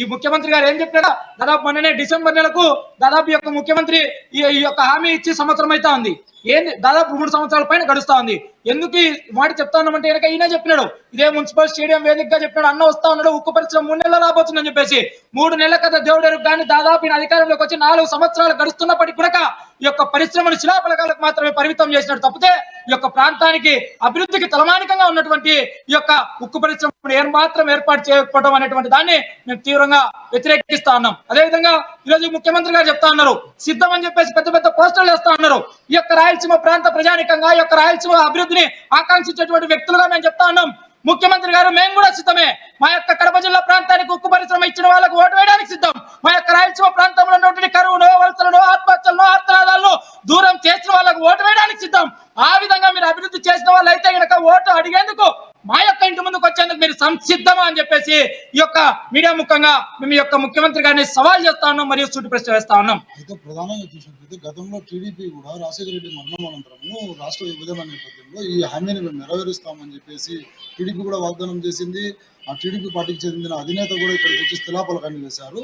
Speaker 9: ఈ ముఖ్యమంత్రి గారు ఏం చెప్పారా, దాదాపు మొన్ననే డిసెంబర్ నెలకు దాదాపు యొక్క ముఖ్యమంత్రి ఈ యొక్క హామీ ఇచ్చి సంవత్సరం అయితే ఉంది. ఏంది దాదాపు 3 సంవత్సరాల పైన గడుస్తా ఉంది. ఎందుకు ఈ మాట చెప్తా ఉన్నామంటే కనుక ఈయన చెప్పినాడు, ఇదే మున్సిపల్ స్టేడియం వేదికగా చెప్పినాడు, అన్న వస్తా ఉన్నాడు, ఉక్కు పరిశ్రమ 3 నెలలు రాబోతుందని చెప్పేసి. 3 నెలల కదా దేవుడెరు కానీ దాదాపు ఈయన అధికారంలోకి వచ్చి 4 సంవత్సరాలు గడుస్తున్నప్పటికీ కూడా ఈ యొక్క పరిశ్రమను శిలాఫలకాలకు మాత్రమే పరిమితం చేసినట్టు తప్పితే ఈ యొక్క ప్రాంతానికి అభివృద్ధికి తలమానికంగా ఉన్నటువంటి ఈ యొక్క ఉక్కు పరిశ్రమను ఏమాత్రం ఏర్పాటు చేయకపోవడం అనేటువంటి దాన్ని మేము తీవ్రంగా వ్యతిరేకిస్తా ఉన్నాం. అదేవిధంగా ఈరోజు ముఖ్యమంత్రి గారు చెప్తా ఉన్నారు, సిద్ధం అని చెప్పేసి పెద్ద పెద్ద పోస్టర్లు వేస్తా ఉన్నారు. ఈ యొక్క రాయలసీమ ప్రాంత ప్రజానికంగా ఈ యొక్క రాయలసీమ అభివృద్ధిని ఆకాంక్షించేటువంటి వ్యక్తులుగా మేము చెప్తా ఉన్నాం. ముఖ్యమంత్రి గారు మేము కూడా సిద్ధమే. మా యొక్క కడప జిల్లా ప్రాంతానికి ఉక్కు పరిశ్రమ ఇచ్చిన వాళ్ళకు ఓటు వేయడానికి సిద్ధం. మా యొక్క రాయలసీమ ప్రాంతంలో ఉన్నటువంటి కరువును, వలసలను, ఆత్మహత్యలను, ఆత్మనాదాలను దూరం చేసిన వాళ్ళకు ఓటు వేయడానికి సిద్ధం. ఆ విధంగా మీరు అభివృద్ధి చేసిన వాళ్ళు అయితే కనుక ఓటు అడిగేందుకు మా యొక్క ఇంటి ముందుకు వచ్చేందుకు మీరు సంసిద్ధమా అని చెప్పేసి ఈ యొక్క మీడియా ముఖంగా మేము ఈ యొక్క ముఖ్యమంత్రి గారిని సవాల్ చేస్తా ఉన్నాం మరియు సూటి ప్రశ్న వేస్తా ఉన్నాం.
Speaker 8: అయితే ప్రధానంగా చూసినట్లయితే గతంలో టీడీపీ కూడా రాజశేఖర రెడ్డి మరణం అనంతరము రాష్ట్ర విభజన నేపథ్యంలో ఈ హామీని మేము నెరవేరుస్తామని చెప్పేసి టీడీపీ కూడా వాగ్దానం చేసింది. ఆ టీడీపీ పార్టీకి చెందిన అధినేత కూడా ఇక్కడికి వచ్చి స్థిలాపలకాన్ని వేశారు.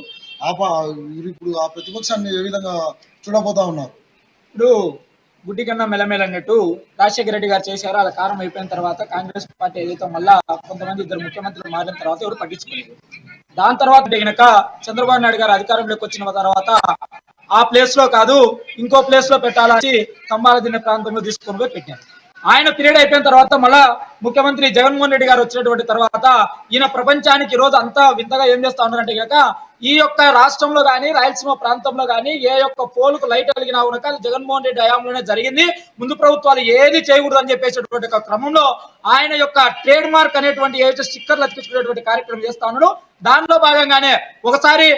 Speaker 8: ఇప్పుడు ఆ ప్రతిపక్షాన్ని ఏ విధంగా చూడబోతా ఉన్నారు?
Speaker 9: ఇప్పుడు గుడ్డి కన్నా మెలమెల అన్నట్టు రాజశేఖర రెడ్డి గారు చేశారు, అలా కారం అయిపోయిన తర్వాత కాంగ్రెస్ పార్టీ ఏదైతే మళ్ళా కొంతమంది 2 ముఖ్యమంత్రులు మారిన తర్వాత ఎవరు పట్టించుకోలేదు. దాని తర్వాత గనక చంద్రబాబు నాయుడు గారు అధికారంలోకి వచ్చిన తర్వాత ఆ ప్లేస్ లో కాదు ఇంకో ప్లేస్ లో పెట్టాలని కంబాల దిన్న ప్రాంతంలో తీసుకొని పోయి పెట్టారు. ఆయన పీరియడ్ అయిపోయిన తర్వాత మళ్ళా ముఖ్యమంత్రి జగన్మోహన్ రెడ్డి గారు వచ్చినటువంటి తర్వాత ఈయన ప్రపంచానికి ఈ రోజు అంతా వింతగా ఏం చేస్తా ఉన్నారంటే కనుక ఈ యొక్క రాష్ట్రంలో కానీ రాయలసీమ ప్రాంతంలో కానీ ఏ యొక్క పోలుకు లైట్ వెలిగినా కనుక జగన్మోహన్ రెడ్డి హయాంలోనే జరిగింది. ముందు ప్రభుత్వాలు ఏది చేయకూడదు అని చెప్పేసేటువంటి క్రమంలో ఆయన యొక్క ట్రేడ్ మార్క్ అనేటువంటి ఏదైతే స్టిక్కర్లు అతికించుకునేటువంటి కార్యక్రమం చేస్తా ఉన్నాడు. దానిలో భాగంగానే ఒకసారి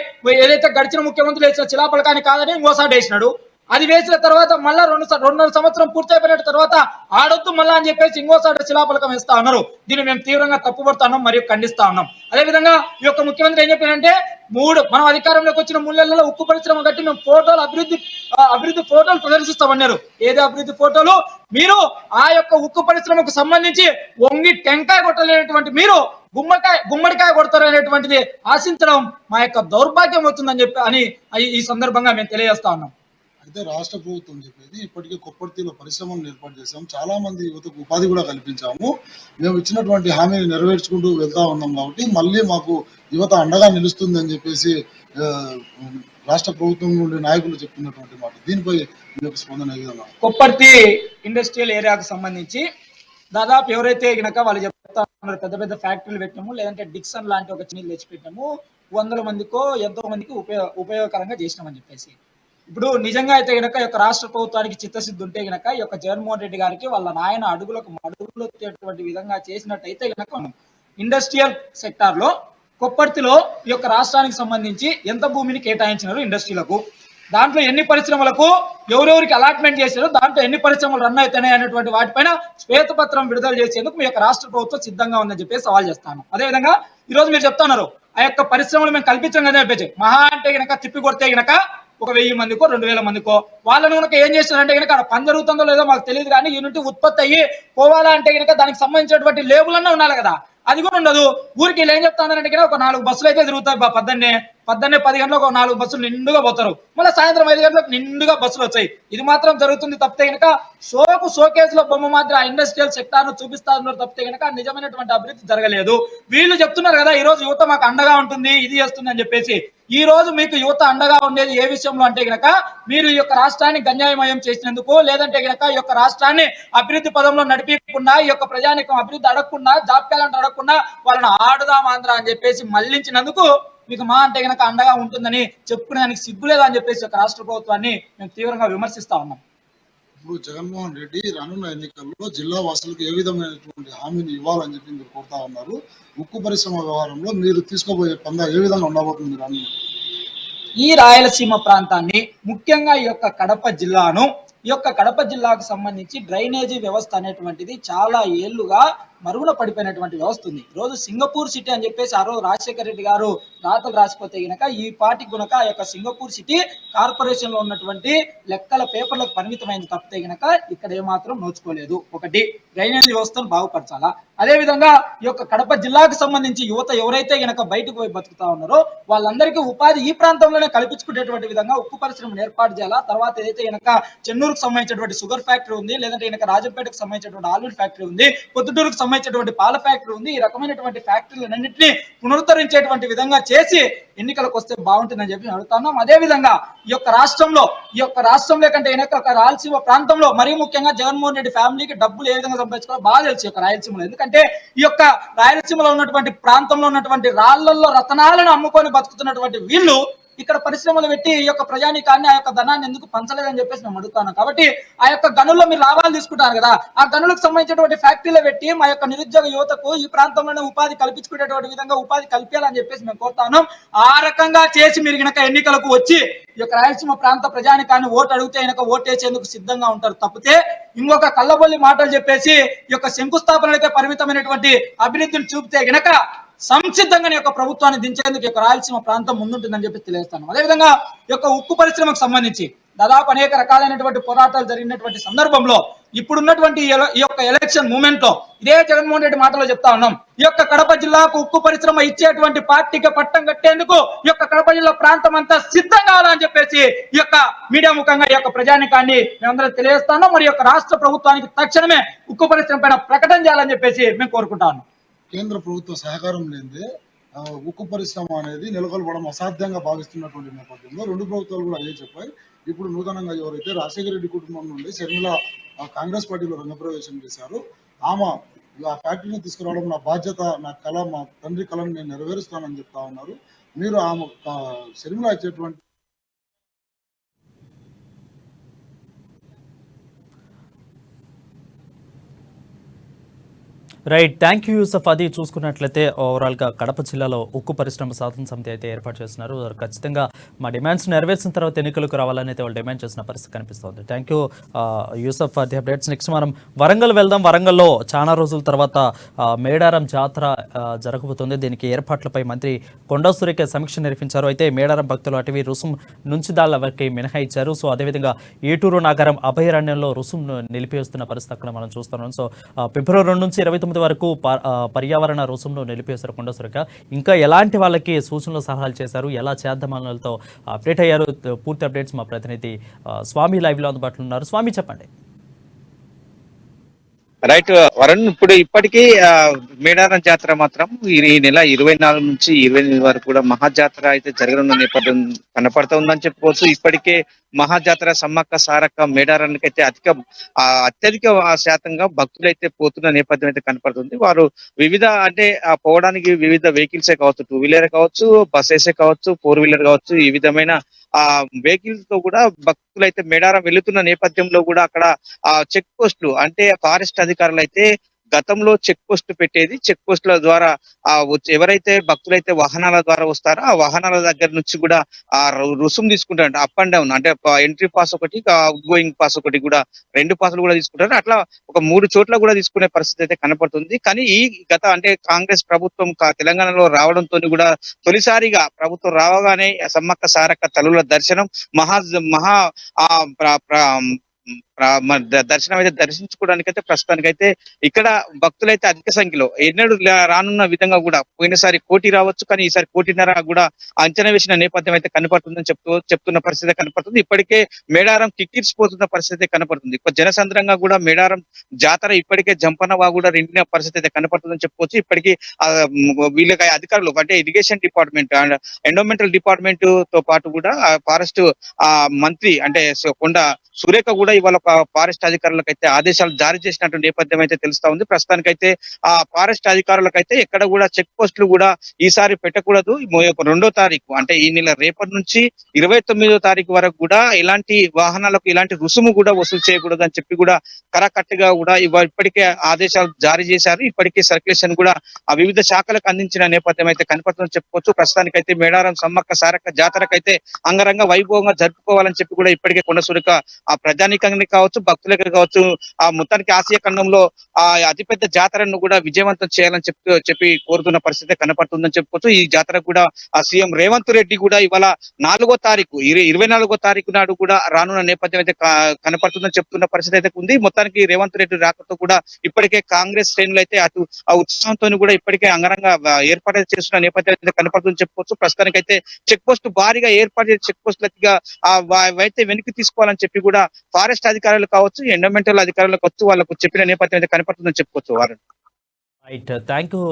Speaker 9: ఏదైతే గడిచిన ముఖ్యమంత్రులు వేసిన శిలాఫలకాన్ని కాదని ఇంకోసారి వేసినాడు. అది వేసిన తర్వాత మళ్ళా 2 సంవత్సరం పూర్తి అయిపోయిన తర్వాత ఆడొద్దు మళ్ళా అని చెప్పేసి ఇంకోసారి శిలాఫలకం వేస్తా ఉన్నారు. దీన్ని మేము తీవ్రంగా తప్పుపడతా ఉన్నాం మరియు ఖండిస్తా ఉన్నాం. అదేవిధంగా ఈ యొక్క ముఖ్యమంత్రి ఏం చెప్పారంటే మనం అధికారంలోకి వచ్చిన 3 నెలల్లో ఉక్కు పరిశ్రమ కట్టి మేము ఫోటోలు అభివృద్ధి ఫోటోలు ప్రదర్శిస్తామన్నారు. ఏది అభివృద్ధి ఫోటోలు? మీరు ఆ యొక్క ఉక్కు పరిశ్రమకు సంబంధించి వంగి టెంకాయ కొట్టలేనటువంటి మీరు గుమ్మడికాయ కొడతారు అనేటువంటిది ఆశించడం మా యొక్క దౌర్భాగ్యం అవుతుందని చెప్పి అని ఈ సందర్భంగా మేము తెలియజేస్తా ఉన్నాం.
Speaker 8: అయితే రాష్ట్ర ప్రభుత్వం చెప్పేది ఇప్పటికే కొప్పర్తిలో పరిశ్రమలను ఏర్పాటు చేశాం, చాలా మంది యువతకు ఉపాధి కూడా కల్పించాము, మేము ఇచ్చినటువంటి హామీని నెరవేర్చుకుంటూ వెళ్తా ఉన్నాం కాబట్టి మళ్ళీ మాకు యువత అండగా నిలుస్తుంది అని చెప్పేసి రాష్ట్ర ప్రభుత్వం నుండి నాయకులు చెప్తున్నటువంటి మాట. దీనిపై మీ యొక్క స్పందన ఏ విధంగా?
Speaker 9: కొప్పర్తి ఇండస్ట్రియల్ ఏరియాకు సంబంధించి దాదాపు ఎవరైతే గనక వాళ్ళు చెప్తా ఉన్నారు పెద్ద పెద్ద ఫ్యాక్టరీలు పెట్టాము, లేదంటే డిక్సన్ లాంటి ఒక చిన్న తెచ్చి పెట్టాము, 100 మందికో ఎంతో మందికి ఉపయోగకరంగా చేసినామని చెప్పేసి. ఇప్పుడు నిజంగా అయితే గనక ఈ యొక్క రాష్ట్ర ప్రభుత్వానికి చిత్తశుద్ధి ఉంటే గనక ఈ యొక్క జగన్మోహన్ రెడ్డి గారికి వాళ్ళ నాయన అడుగులకు వచ్చేటువంటి విధంగా చేసినట్టయితే గనక ఇండస్ట్రియల్ సెక్టార్ లో కొప్పర్తిలో ఈ యొక్క రాష్ట్రానికి సంబంధించి ఎంత భూమిని కేటాయించినారు ఇండస్ట్రీలకు, దాంట్లో ఎన్ని పరిశ్రమలకు ఎవరెవరికి అలాట్మెంట్ చేశారు, దాంట్లో ఎన్ని పరిశ్రమలు రన్ అవుతున్నాయి అనేటువంటి వాటిపైన శ్వేతపత్రం విడుదల చేసేందుకు మీ యొక్క రాష్ట్ర ప్రభుత్వం సిద్ధంగా ఉందని చెప్పేసి సవాల్ చేస్తాను. అదేవిధంగా ఈ రోజు మీరు చెప్తున్నారు ఆ యొక్క పరిశ్రమలు మేము కల్పించాం కదా చెప్పేసి, మహా అంటే గనక తిప్పి కొడితే గనక ఒక 1000 మందికో 2000 మందికో వాళ్ళను కనుక ఏం చేస్తారంటే కనుక అక్కడ పని జరుగుతుందో లేదో మాకు తెలియదు కానీ యూనిట్ ఉత్పత్తి అయ్యి పోవాలా అంటే కనుక దానికి సంబంధించినటువంటి లేబుల్ అన్నా ఉండాలి కదా, అది కూడా ఉండదు. ఊరికి ఏం చెప్తానంటే ఒక 4 బస్సులు అయితే తిరుగుతాయి. పొద్దున్నే 10 గంటలకు ఒక 4 బస్సులు నిండుగా పోతారు, మళ్ళీ సాయంత్రం 5 గంటలకు నిండుగా బస్సులు వచ్చాయి. ఇది మాత్రం జరుగుతుంది తప్పితే కనుక షోకేజ్ లో బొమ్మ మాత్రం ఆ ఇండస్ట్రియల్ సెక్టార్ ను చూపిస్తా ఉన్నారు తప్పితే కనుక నిజమైనటువంటి అభివృద్ధి జరగలేదు. వీళ్ళు చెప్తున్నారు కదా ఈ రోజు యువత మాకు అండగా ఉంటుంది ఇది చేస్తుంది అని చెప్పేసి. ఈ రోజు మీకు యువత అండగా ఉండేది ఏ విషయంలో అంటే గనక మీరు ఈ యొక్క రాష్ట్రాన్ని గంజాయమయం చేసినందుకు, లేదంటే గనక ఈ యొక్క రాష్ట్రాన్ని అభివృద్ధి పదంలో నడిపించకుండా, ఈ యొక్క ప్రజానికం అభివృద్ధి అడగకుండా, జాబ్ క్యాలెండర్ అడగకుండా వాళ్ళని ఆడుదాం ఆంధ్ర అని చెప్పేసి మళ్లించినందుకు మీకు మా అంటే గనక అండగా ఉంటుందని చెప్పుకునేదానికి సిగ్గులేదా అని చెప్పేసి ఒక రాష్ట్ర ప్రభుత్వాన్ని మేము తీవ్రంగా విమర్శిస్తా ఉన్నాం.
Speaker 8: ఇప్పుడు జగన్మోహన్ రెడ్డి రానున్న ఎన్నికల్లో జిల్లా వాసులకు ఏ విధమైనటువంటి హామీని ఇవ్వాలని చెప్పి మీరు కోరుతా ఉన్నారు? ఉక్కు పరిశ్రమ వ్యవహారంలో మీరు తీసుకోబోయే పందా ఏ విధంగా ఉండబోతుంది?
Speaker 9: ఈ రాయలసీమ ప్రాంతాన్ని ముఖ్యంగా ఈ యొక్క కడప జిల్లాకు సంబంధించి డ్రైనేజీ వ్యవస్థ అనేటువంటిది చాలా ఏళ్లుగా మరుగున పడిపోయినటువంటి వ్యవస్థ ఉంది. ఈ రోజు సింగపూర్ సిటీ అని చెప్పేసి ఆ రోజు రాజశేఖర రెడ్డి గారు రాతలు రాసిపోతే గనక ఈ పార్టీకి గనక ఆ యొక్క సింగపూర్ సిటీ కార్పొరేషన్ లో ఉన్నటువంటి లెక్కల పేపర్లకు పరిమితమైంది తప్పితే గనక ఇక్కడ ఏమాత్రం నోచుకోలేదు. ఒకటి, డ్రైనేజ్ వ్యవస్థను బాగుపరచాలా. అదే విధంగా ఈ యొక్క కడప జిల్లాకు సంబంధించి యువత ఎవరైతే గనక బయటకు పోయి బతుకుతా ఉన్నారో వాళ్ళందరికీ ఉపాధి ఈ ప్రాంతంలోనే కల్పించుకునేటువంటి విధంగా ఉక్కు పరిశ్రమను ఏర్పాటు చేయాలా. తర్వాత ఏదైతే గనక చెన్నూరుకు సంబంధించినటువంటి షుగర్ ఫ్యాక్టరీ ఉంది, లేదంటే గనక రాజంపేటకు సంబంధించినటువంటి ఆల్విల్ ఫ్యాక్టరీ ఉంది, పొద్దుటూరుకు సంబంధించినటువంటి పాల ఫ్యాక్టరీ ఉంది. ఈ రకమైనటువంటి ఫ్యాక్టరీలన్నింటినీ పునరుద్ధరించేటువంటి విధంగా చేసి ఎన్నికలకు వస్తే బాగుంటుందని చెప్పి అడుగుతున్నాం. అదే విధంగా ఈ యొక్క రాష్ట్రంలో కంటే వెనక ఒక రాయలసీమ ప్రాంతంలో మరీ ముఖ్యంగా జగన్మోహన్ రెడ్డి ఫ్యామిలీకి డబ్బులు ఏ విధంగా సంపాదించుకోవాలో బాగా తెలుసు ఈ యొక్క రాయలసీమలో. ఎందుకంటే ఈ యొక్క రాయలసీమలో ఉన్నటువంటి ప్రాంతంలో ఉన్నటువంటి రాళ్లలో రతనాలను అమ్ముకొని బతుకుతున్నటువంటి వీళ్ళు ఇక్కడ పరిశ్రమలు పెట్టి ఈ యొక్క ప్రజానీకాన్ని ఆ యొక్క ధనాన్ని ఎందుకు పంచలేదని చెప్పేసి మేము అడుగుతాను. కాబట్టి ఆ యొక్క గనుల్లో మీరు లాభాలు తీసుకుంటారు కదా, ఆ గనులకు సంబంధించినటువంటి ఫ్యాక్టరీలో పెట్టి మా యొక్క నిరుద్యోగ యువతకు ఈ ప్రాంతంలోనే ఉపాధి కల్పించుకునేటువంటి విధంగా ఉపాధి కల్పించాలని చెప్పేసి మేము కోరుతాను. ఆ రకంగా చేసి మీరు గనక ఎన్నికలకు వచ్చి ఈ యొక్క రాయలసీమ ప్రాంత ప్రజానీకాన్ని ఓటు అడిగితే గనక ఓటేసేందుకు సిద్ధంగా ఉంటారు తప్పితే ఇంకొక కళ్ళబొల్లి మాటలు చెప్పేసి ఈ యొక్క శంకుస్థాపనలకే పరిమితమైనటువంటి అభివృద్ధిని చూపితే గనక సంసిద్ధంగా యొక్క ప్రభుత్వాన్ని దించేందుకు యొక్క రాయలసీమ ప్రాంతం ముందుంటుందని చెప్పి తెలియజేస్తాను. అదేవిధంగా ఈ యొక్క ఉక్కు పరిశ్రమకు సంబంధించి దాదాపు అనేక రకాలైనటువంటి పోరాటాలు జరిగినటువంటి సందర్భంలో ఇప్పుడున్నటువంటి ఈ యొక్క ఎలక్షన్ మూమెంట్ లో ఇదే జగన్మోహన్ రెడ్డి మాటలో చెప్తా ఉన్నాం. ఈ యొక్క కడప జిల్లాకు ఉక్కు పరిశ్రమ ఇచ్చేటువంటి పార్టీకి పట్టం కట్టేందుకు ఈ యొక్క కడప జిల్లా ప్రాంతం అంతా సిద్ధం కావాలని చెప్పేసి ఈ యొక్క మీడియా ముఖంగా ఈ యొక్క ప్రజానికాన్ని మేమందరం తెలియజేస్తాను. మరి యొక్క రాష్ట్ర ప్రభుత్వానికి తక్షణమే ఉక్కు పరిశ్రమ పైన ప్రకటన చేయాలని చెప్పేసి మేము కోరుకుంటాను.
Speaker 8: కేంద్ర ప్రభుత్వ సహకారం లేనిదే ఉక్కు పరిశ్రమ అనేది నెలకొల్పడం అసాధ్యంగా భావిస్తున్నటువంటి నేపథ్యంలో రెండు ప్రభుత్వాలు కూడా అదే చెప్పాయి. ఇప్పుడు నూతనంగా ఎవరైతే రాజశేఖర రెడ్డి కుటుంబం నుండి షర్మిల కాంగ్రెస్ పార్టీలో రంగప్రవేశం చేశారు, ఆమె ఆ ఫ్యాక్టరీని తీసుకురావడం నా బాధ్యత, నా కళ, మా తండ్రి కళను నేను నెరవేరుస్తానని చెప్తా ఉన్నారు. మీరు ఆమె షర్మిల ఇచ్చేటువంటి
Speaker 1: రైట్, థ్యాంక్ యూ యూసఫ్. అది చూసుకున్నట్లయితే ఓవరాల్గా కడప జిల్లాలో ఉక్కు పరిశ్రమ సాధన సమితి అయితే ఏర్పాటు చేస్తున్నారు. ఖచ్చితంగా మా డిమాండ్స్ నెరవేర్చిన తర్వాత ఎన్నికలకు రావాలని అయితే వాళ్ళు డిమాండ్ చేసిన పరిస్థితి కనిపిస్తుంది. Thank you Yusuf for the updates. Next మనం వరంగల్ వెళ్దాం. వరంగల్లో చాలా రోజుల తర్వాత మేడారం జాతర జరగబోతుంది. దీనికి ఏర్పాట్లపై మంత్రి కొండా సురేఖ సమీక్ష నిర్వహించారు. అయితే మేడారం భక్తులు అటవీ రుసుం నుంచి వరకు మినహాయించారు. సో అదేవిధంగా ఏటూరు నగరం అభయారణ్యంలో రుసుం నిలిపివేస్తున్న పరిస్థితి అక్కడ మనం చూస్తున్నాం. సో ఫిబ్రవరి 2 నుంచి 29 వరకు పర్యావరణ రుసుంను నిలిపేశారు కొండా సురేఖ. ఇంకా ఎలాంటి వాళ్ళకి సూచనలు సలహాలు చేశారు, ఎలా చేద్దామన్నతో అప్డేట్ అయ్యారు. పూర్తి అప్డేట్స్ మా ప్రతినిధి స్వామి లైవ్ లో అందుబాటులో ఉన్నారు. స్వామి, చెప్పండి.
Speaker 10: రైట్ వరుణ్, ఇప్పటికీ మేడారం జాతర మాత్రం ఈ నెల 24 నుంచి 28 వరకు కూడా మహాజాతర అయితే జరగనున్న నేపథ్యం కనపడుతూ ఉందని చెప్పుకోవచ్చు. ఇప్పటికే మహాజాతర సమ్మక్క సారక్క మేడారానికి అయితే అత్యధిక శాతంగా భక్తులు అయితే పోతున్న నేపథ్యం అయితే కనపడుతుంది. వారు వివిధ పోవడానికి వివిధ వెహికల్సే కావచ్చు, 2 వీలర్ కావచ్చు, బస్సెసే కావచ్చు, 4 వీలర్ కావచ్చు, ఈ విధమైన వెహికల్స్ తో కూడా భక్తులు అయితే మేడారం వెళుతున్న నేపథ్యంలో కూడా అక్కడ చెక్ పోస్టులు అంటే ఫారెస్ట్ అధికారులు అయితే గతంలో చెక్ పోస్ట్ పెట్టేది. చెక్ పోస్టుల ద్వారా ఎవరైతే భక్తులైతే వాహనాల ద్వారా వస్తారో ఆ వాహనాల దగ్గర నుంచి కూడా ఆ రుసుం తీసుకుంటారు. అప్ అండ్ డౌన్ అంటే ఎంట్రీ పాస్ ఒకటి, అవుట్ గోయింగ్ పాస్ ఒకటి కూడా, 2 పాసులు కూడా తీసుకుంటారు. అట్లా ఒక 3 చోట్ల కూడా తీసుకునే పరిస్థితి అయితే కనపడుతుంది. కానీ ఈ కాంగ్రెస్ ప్రభుత్వం తెలంగాణలో రావడంతో కూడా తొలిసారిగా ప్రభుత్వం రావగానే సమ్మక్క సారక్క తల్లుల దర్శనం మహా దర్శనం అయితే దర్శించుకోవడానికైతే ప్రస్తుతానికైతే ఇక్కడ భక్తులైతే అధిక సంఖ్యలో ఎన్నడూ రానున్న విధంగా కూడా పోయినసారి 1 కోటి రావచ్చు, కానీ ఈసారి 1.5 కోటి కూడా అంచనా వేసిన నేపథ్యం అయితే కనపడుతుందని చెప్తున్న పరిస్థితి కనపడుతుంది. ఇప్పటికే మేడారం కిక్కిరిసిపోతున్న పరిస్థితి కనపడుతుంది. జనసంద్రంగా కూడా మేడారం జాతర ఇప్పటికే జంపన కూడా రెండిన పరిస్థితి అయితే కనపడుతుందని చెప్పుకోవచ్చు. ఇప్పటికీ వీళ్ళకి అధికారులు అంటే ఇరిగేషన్ డిపార్ట్మెంట్ అండ్ ఎండోమెంటల్ డిపార్ట్మెంట్ తో పాటు కూడా ఫారెస్ట్ మంత్రి అంటే కొండా సురేఖ కూడా ఇవాళ ఫారెస్ట్ అధికారులకు అయితే ఆదేశాలు జారీ చేసినట్టు నేపథ్యం అయితే తెలుస్తా ఉంది. ప్రస్తుతానికైతే ఆ ఫారెస్ట్ అధికారులకైతే ఎక్కడ కూడా చెక్ పోస్టులు కూడా ఈసారి పెట్టకూడదు. 2వ తారీఖు అంటే ఈ నెల రేపటి నుంచి 29వ తారీఖు వరకు కూడా ఇలాంటి వాహనాలకు ఇలాంటి రుసుము కూడా వసూలు చేయకూడదు అని చెప్పి కూడా కరాకట్టుగా కూడా ఇప్పటికే ఆదేశాలు జారీ చేశారు. ఇప్పటికే సర్క్యులేషన్ కూడా ఆ వివిధ శాఖలకు అందించిన నేపథ్యం అయితే కనపడుతుందని చెప్పుకోవచ్చు. ప్రస్తుతానికైతే మేడారం సమ్మక్క సారక్క జాతరకైతే అంగరంగ వైభవంగా జరుపుకోవాలని చెప్పి కూడా ఇప్పటికే కొండ సురేఖ ఆ ప్రజానీకాన్ని కావచ్చు, భక్తులకి కావచ్చు, ఆ మొత్తానికి ఆసియా ఖండంలో ఆ అతిపెద్ద జాతరను కూడా విజయవంతం చేయాలని చెప్పి కోరుతున్న పరిస్థితి కనపడుతుందని చెప్పుకోవచ్చు. ఈ జాతర కూడా ఆ సీఎం రేవంత్ రెడ్డి కూడా ఇవాళ 4వ తారీఖు 24వ తారీఖు నాడు కూడా రానున్న నేపథ్యం అయితే కనపడుతుందని చెప్తున్న పరిస్థితి అయితే ఉంది. మొత్తానికి రేవంత్ రెడ్డి రాకతో కూడా ఇప్పటికే కాంగ్రెస్ శ్రేణులు అయితే అటు ఆ ఉత్సాహంతో కూడా ఇప్పటికే అంగరంగ ఏర్పాటు చేస్తున్న నేపథ్యం అయితే కనపడుతుందని చెప్పుకోవచ్చు. ప్రస్తుతానికైతే చెక్ పోస్ట్ భారీగా ఏర్పాటు చేసే చెక్ పోస్టులకి అయితే వెనక్కి తీసుకోవాలని చెప్పి కూడా ఫారెస్ట్ అధికారులు కావచ్చు, ఎండోమెంటల్ అధికారులు కావచ్చు వాళ్ళకు చెప్పిన నేపథ్యం అయితే కనపడుతుందని చెప్పుకోవచ్చు. వారు
Speaker 1: right, thank you.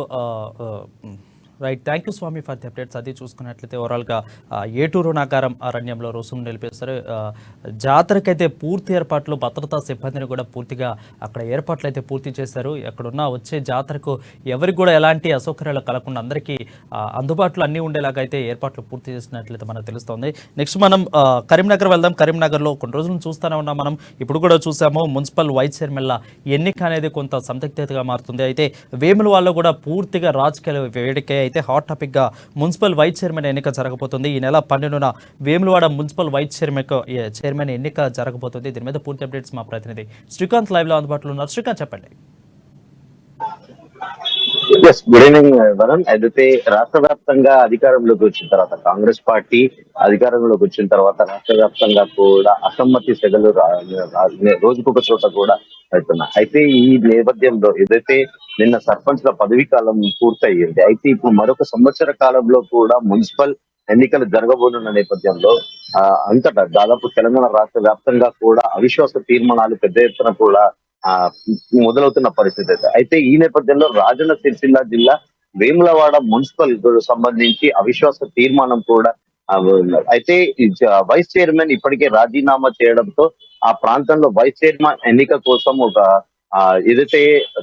Speaker 1: Right, thank you Swamy for the updates. అది చూసుకున్నట్లయితే ఓవరాల్గా ఏటూరు నాగారం అరణ్యంలో రుసుము నిలిపేస్తారు. జాతరకైతే పూర్తి ఏర్పాట్లు, భద్రతా సిబ్బందిని కూడా పూర్తిగా అక్కడ ఏర్పాట్లు అయితే పూర్తి చేశారు. అక్కడున్న వచ్చే జాతరకు ఎవరికి కూడా ఎలాంటి అసౌకర్యాలు కలగకుండా అందరికీ అందుబాటులో అన్నీ ఉండేలాగా అయితే ఏర్పాట్లు పూర్తి చేసినట్లయితే మనకు తెలుస్తోంది. నెక్స్ట్ మనం కరీంనగర్ వెళ్దాం. కరీంనగర్లో కొన్ని రోజులు చూస్తూనే ఉన్నాం మనం. ఇప్పుడు కూడా చూసాము మున్సిపల్ వైస్ చైర్మన్ల ఎన్నిక అనేది కొంత సందిగ్ధతగా మారుతుంది. అయితే వేములవాడలో కూడా పూర్తిగా రాజకీయ వేడికే అయితే హాట్ టాపిక్ గా మున్సిపల్ వైస్ చైర్మన్ ఎన్నిక జరగబోతుంది. ఈ నెల 12న వేములవాడ మున్సిపల్ వైస్ చైర్మన్ ఎన్నిక జరగబోతుంది. దీని మీద పూర్తి అప్డేట్స్ మా ప్రతినిధి శ్రీకాంత్ లైవ్ లో అందుబాటులో ఉన్నారు. శ్రీకాంత్, చెప్పండి.
Speaker 7: Good evening Varun. అయితే రాష్ట్ర వ్యాప్తంగా అధికారంలోకి వచ్చిన తర్వాత, కాంగ్రెస్ పార్టీ అధికారంలోకి వచ్చిన తర్వాత రాష్ట్ర వ్యాప్తంగా కూడా అసమ్మతి సెగలు రోజుకొక చోట కూడా అవుతున్నాయి. అయితే ఈ నేపథ్యంలో ఏదైతే నిన్న సర్పంచ్ల పదవీ కాలం పూర్తయింది, అయితే ఇప్పుడు మరొక సంవత్సర కాలంలో కూడా మున్సిపల్ ఎన్నికలు జరగబోతున్న నేపథ్యంలో అంతటా దాదాపు తెలంగాణ రాష్ట్ర వ్యాప్తంగా కూడా అవిశ్వాస తీర్మానాలు పెద్ద ఎత్తున కూడా మొదలవుతున్న పరిస్థితి. అయితే ఈ నేపథ్యంలో రాజన్న సిరిసిల్ల జిల్లా వేములవాడ మున్సిపల్ సంబంధించి అవిశ్వాస తీర్మానం కూడా అయితే వైస్ చైర్మన్ ఇప్పటికే రాజీనామా చేయడంతో ఆ ప్రాంతంలో వైస్ చైర్మన్ ఎన్నిక కోసం ఒక ఏదైతే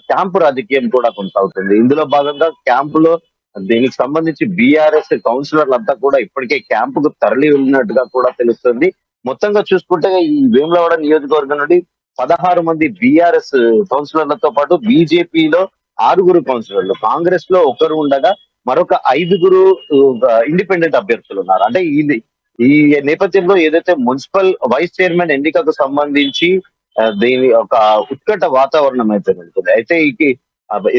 Speaker 7: క్యాంపు రాజకీయం కూడా కొనసాగుతుంది. ఇందులో భాగంగా క్యాంపులో దీనికి సంబంధించి బీఆర్ఎస్ కౌన్సిలర్లు అంతా కూడా ఇప్పటికే క్యాంపుకు తరలి వెళ్ళినట్టుగా కూడా తెలుస్తుంది. మొత్తంగా చూసుకుంటే ఈ వేములవాడ నియోజకవర్గం నుండి 16 మంది బీఆర్ఎస్ కౌన్సిలర్లతో పాటు బీజేపీలో 6 కౌన్సిలర్లు, కాంగ్రెస్ లో 1 ఉండగా మరొక 5 ఇండిపెండెంట్ అభ్యర్థులు ఉన్నారు. అంటే ఈ నేపథ్యంలో ఏదైతే మున్సిపల్ వైస్ చైర్మన్ ఎన్నికకు సంబంధించి దీని ఒక ఉత్కంఠ వాతావరణం అయితే ఉంటుంది. అయితే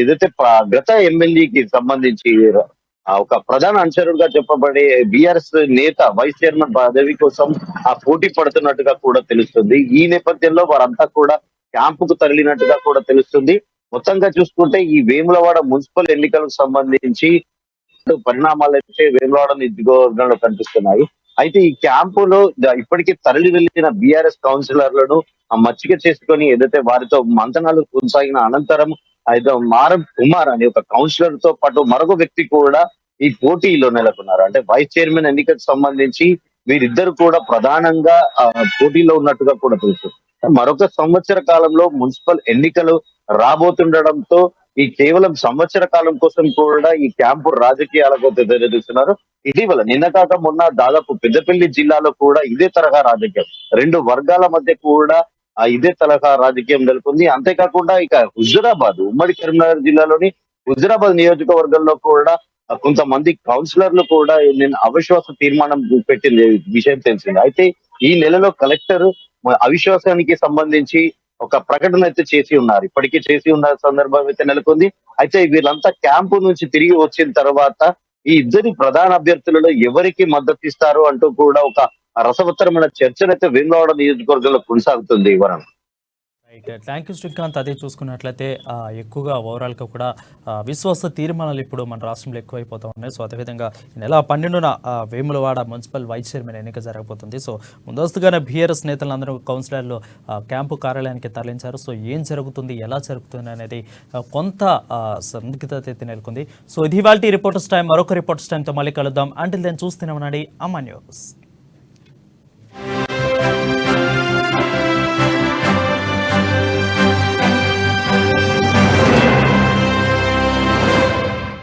Speaker 7: ఏదైతే గత ఎమ్మెల్యేకి సంబంధించి ఒక ప్రధాన అనుచరుడుగా చెప్పబడే బీఆర్ఎస్ నేత వైస్ చైర్మన్ పదవి కోసం పోటీ పడుతున్నట్టుగా కూడా తెలుస్తుంది. ఈ నేపథ్యంలో వారంతా కూడా క్యాంపుకు తరలినట్టుగా కూడా తెలుస్తుంది. మొత్తంగా చూసుకుంటే ఈ వేములవాడ మున్సిపల్ ఎన్నికలకు సంబంధించి పరిణామాలు అయితే వేములవాడ నియోజకవర్గంలో కనిపిస్తున్నాయి. అయితే ఈ క్యాంపులో ఇప్పటికే తరలి వెళ్లిన బీఆర్ఎస్ కౌన్సిలర్లను మచ్చిక చేసుకొని ఏదైతే వారితో మంతనాలు కొనసాగిన అనంతరం అయితే మారం కుమార్ అనే ఒక కౌన్సిలర్ తో పాటు మరొక వ్యక్తి కూడా ఈ పోటీలో నెలకొన్నారు. అంటే వైస్ చైర్మన్ ఎన్నికకు సంబంధించి వీరిద్దరు కూడా ప్రధానంగా పోటీలో ఉన్నట్టుగా కూడా తెలుసు. మరొక సంవత్సర కాలంలో మున్సిపల్ ఎన్నికలు రాబోతుండడంతో ఈ కేవలం సంవత్సర కాలం కోసం కూడా ఈ క్యాంపు రాజకీయాలకు తెరదీస్తున్నారు. ఇటీవల నిన్న కాక మొన్న దాదాపు పెద్దపల్లి జిల్లాలో కూడా ఇదే తరహా రాజకీయం, 2 వర్గాల మధ్య కూడా ఇదే తరహా రాజకీయం నెలకొంది. అంతేకాకుండా ఇక హుజురాబాద్, ఉమ్మడి కరీంనగర్ జిల్లాలోని హుజురాబాద్ నియోజకవర్గంలో కూడా కొంతమంది కౌన్సిలర్లు కూడా నిన్న అవిశ్వాస తీర్మానం పెట్టిన విషయం తెలిసింది. అయితే ఈ నెలలో కలెక్టర్ అవిశ్వాసానికి సంబంధించి ఒక ప్రకటన అయితే చేసి ఉన్నారు, ఇప్పటికీ చేసి ఉన్న సందర్భం అయితే నెలకొంది. అయితే వీళ్ళంతా క్యాంపు నుంచి తిరిగి వచ్చిన తర్వాత ఈ ఇద్దరి ప్రధాన అభ్యర్థులలో ఎవరికి మద్దతు ఇస్తారు అంటూ కూడా ఒక రసవత్తరమైన చర్చనైతే వేములవాడ నియోజకవర్గంలో కొనసాగుతుంది. వరం.
Speaker 1: Right, thank you Srikanth. అదే చూసుకున్నట్లయితే ఎక్కువగా ఓవరాల్గా కూడా విశ్వాస తీర్మానాలు ఇప్పుడు మన రాష్ట్రంలో ఎక్కువైపోతూ ఉన్నాయి. సో అదేవిధంగా ఈ నెల 12న వేములవాడ మున్సిపల్ వైస్ చైర్మన్ ఎన్నిక జరగబోతుంది. సో ముందస్తుగానే బీఆర్ఎస్ నేతలందరూ కౌన్సిలర్లు క్యాంపు కార్యాలయానికి తరలించారు. సో ఏం జరుగుతుంది, ఎలా జరుగుతుంది అనేది కొంత సందిగ్ధత అయితే నెలకొంది. సో ఇది ఇవాల్టి రిపోర్టర్స్ టైం. మరొక రిపోర్టర్స్ టైంతో మళ్ళీ కలుద్దాం. అంటిల్ దెన్ చూస్తూనే ఉండండి అమ్మా న్యూస్.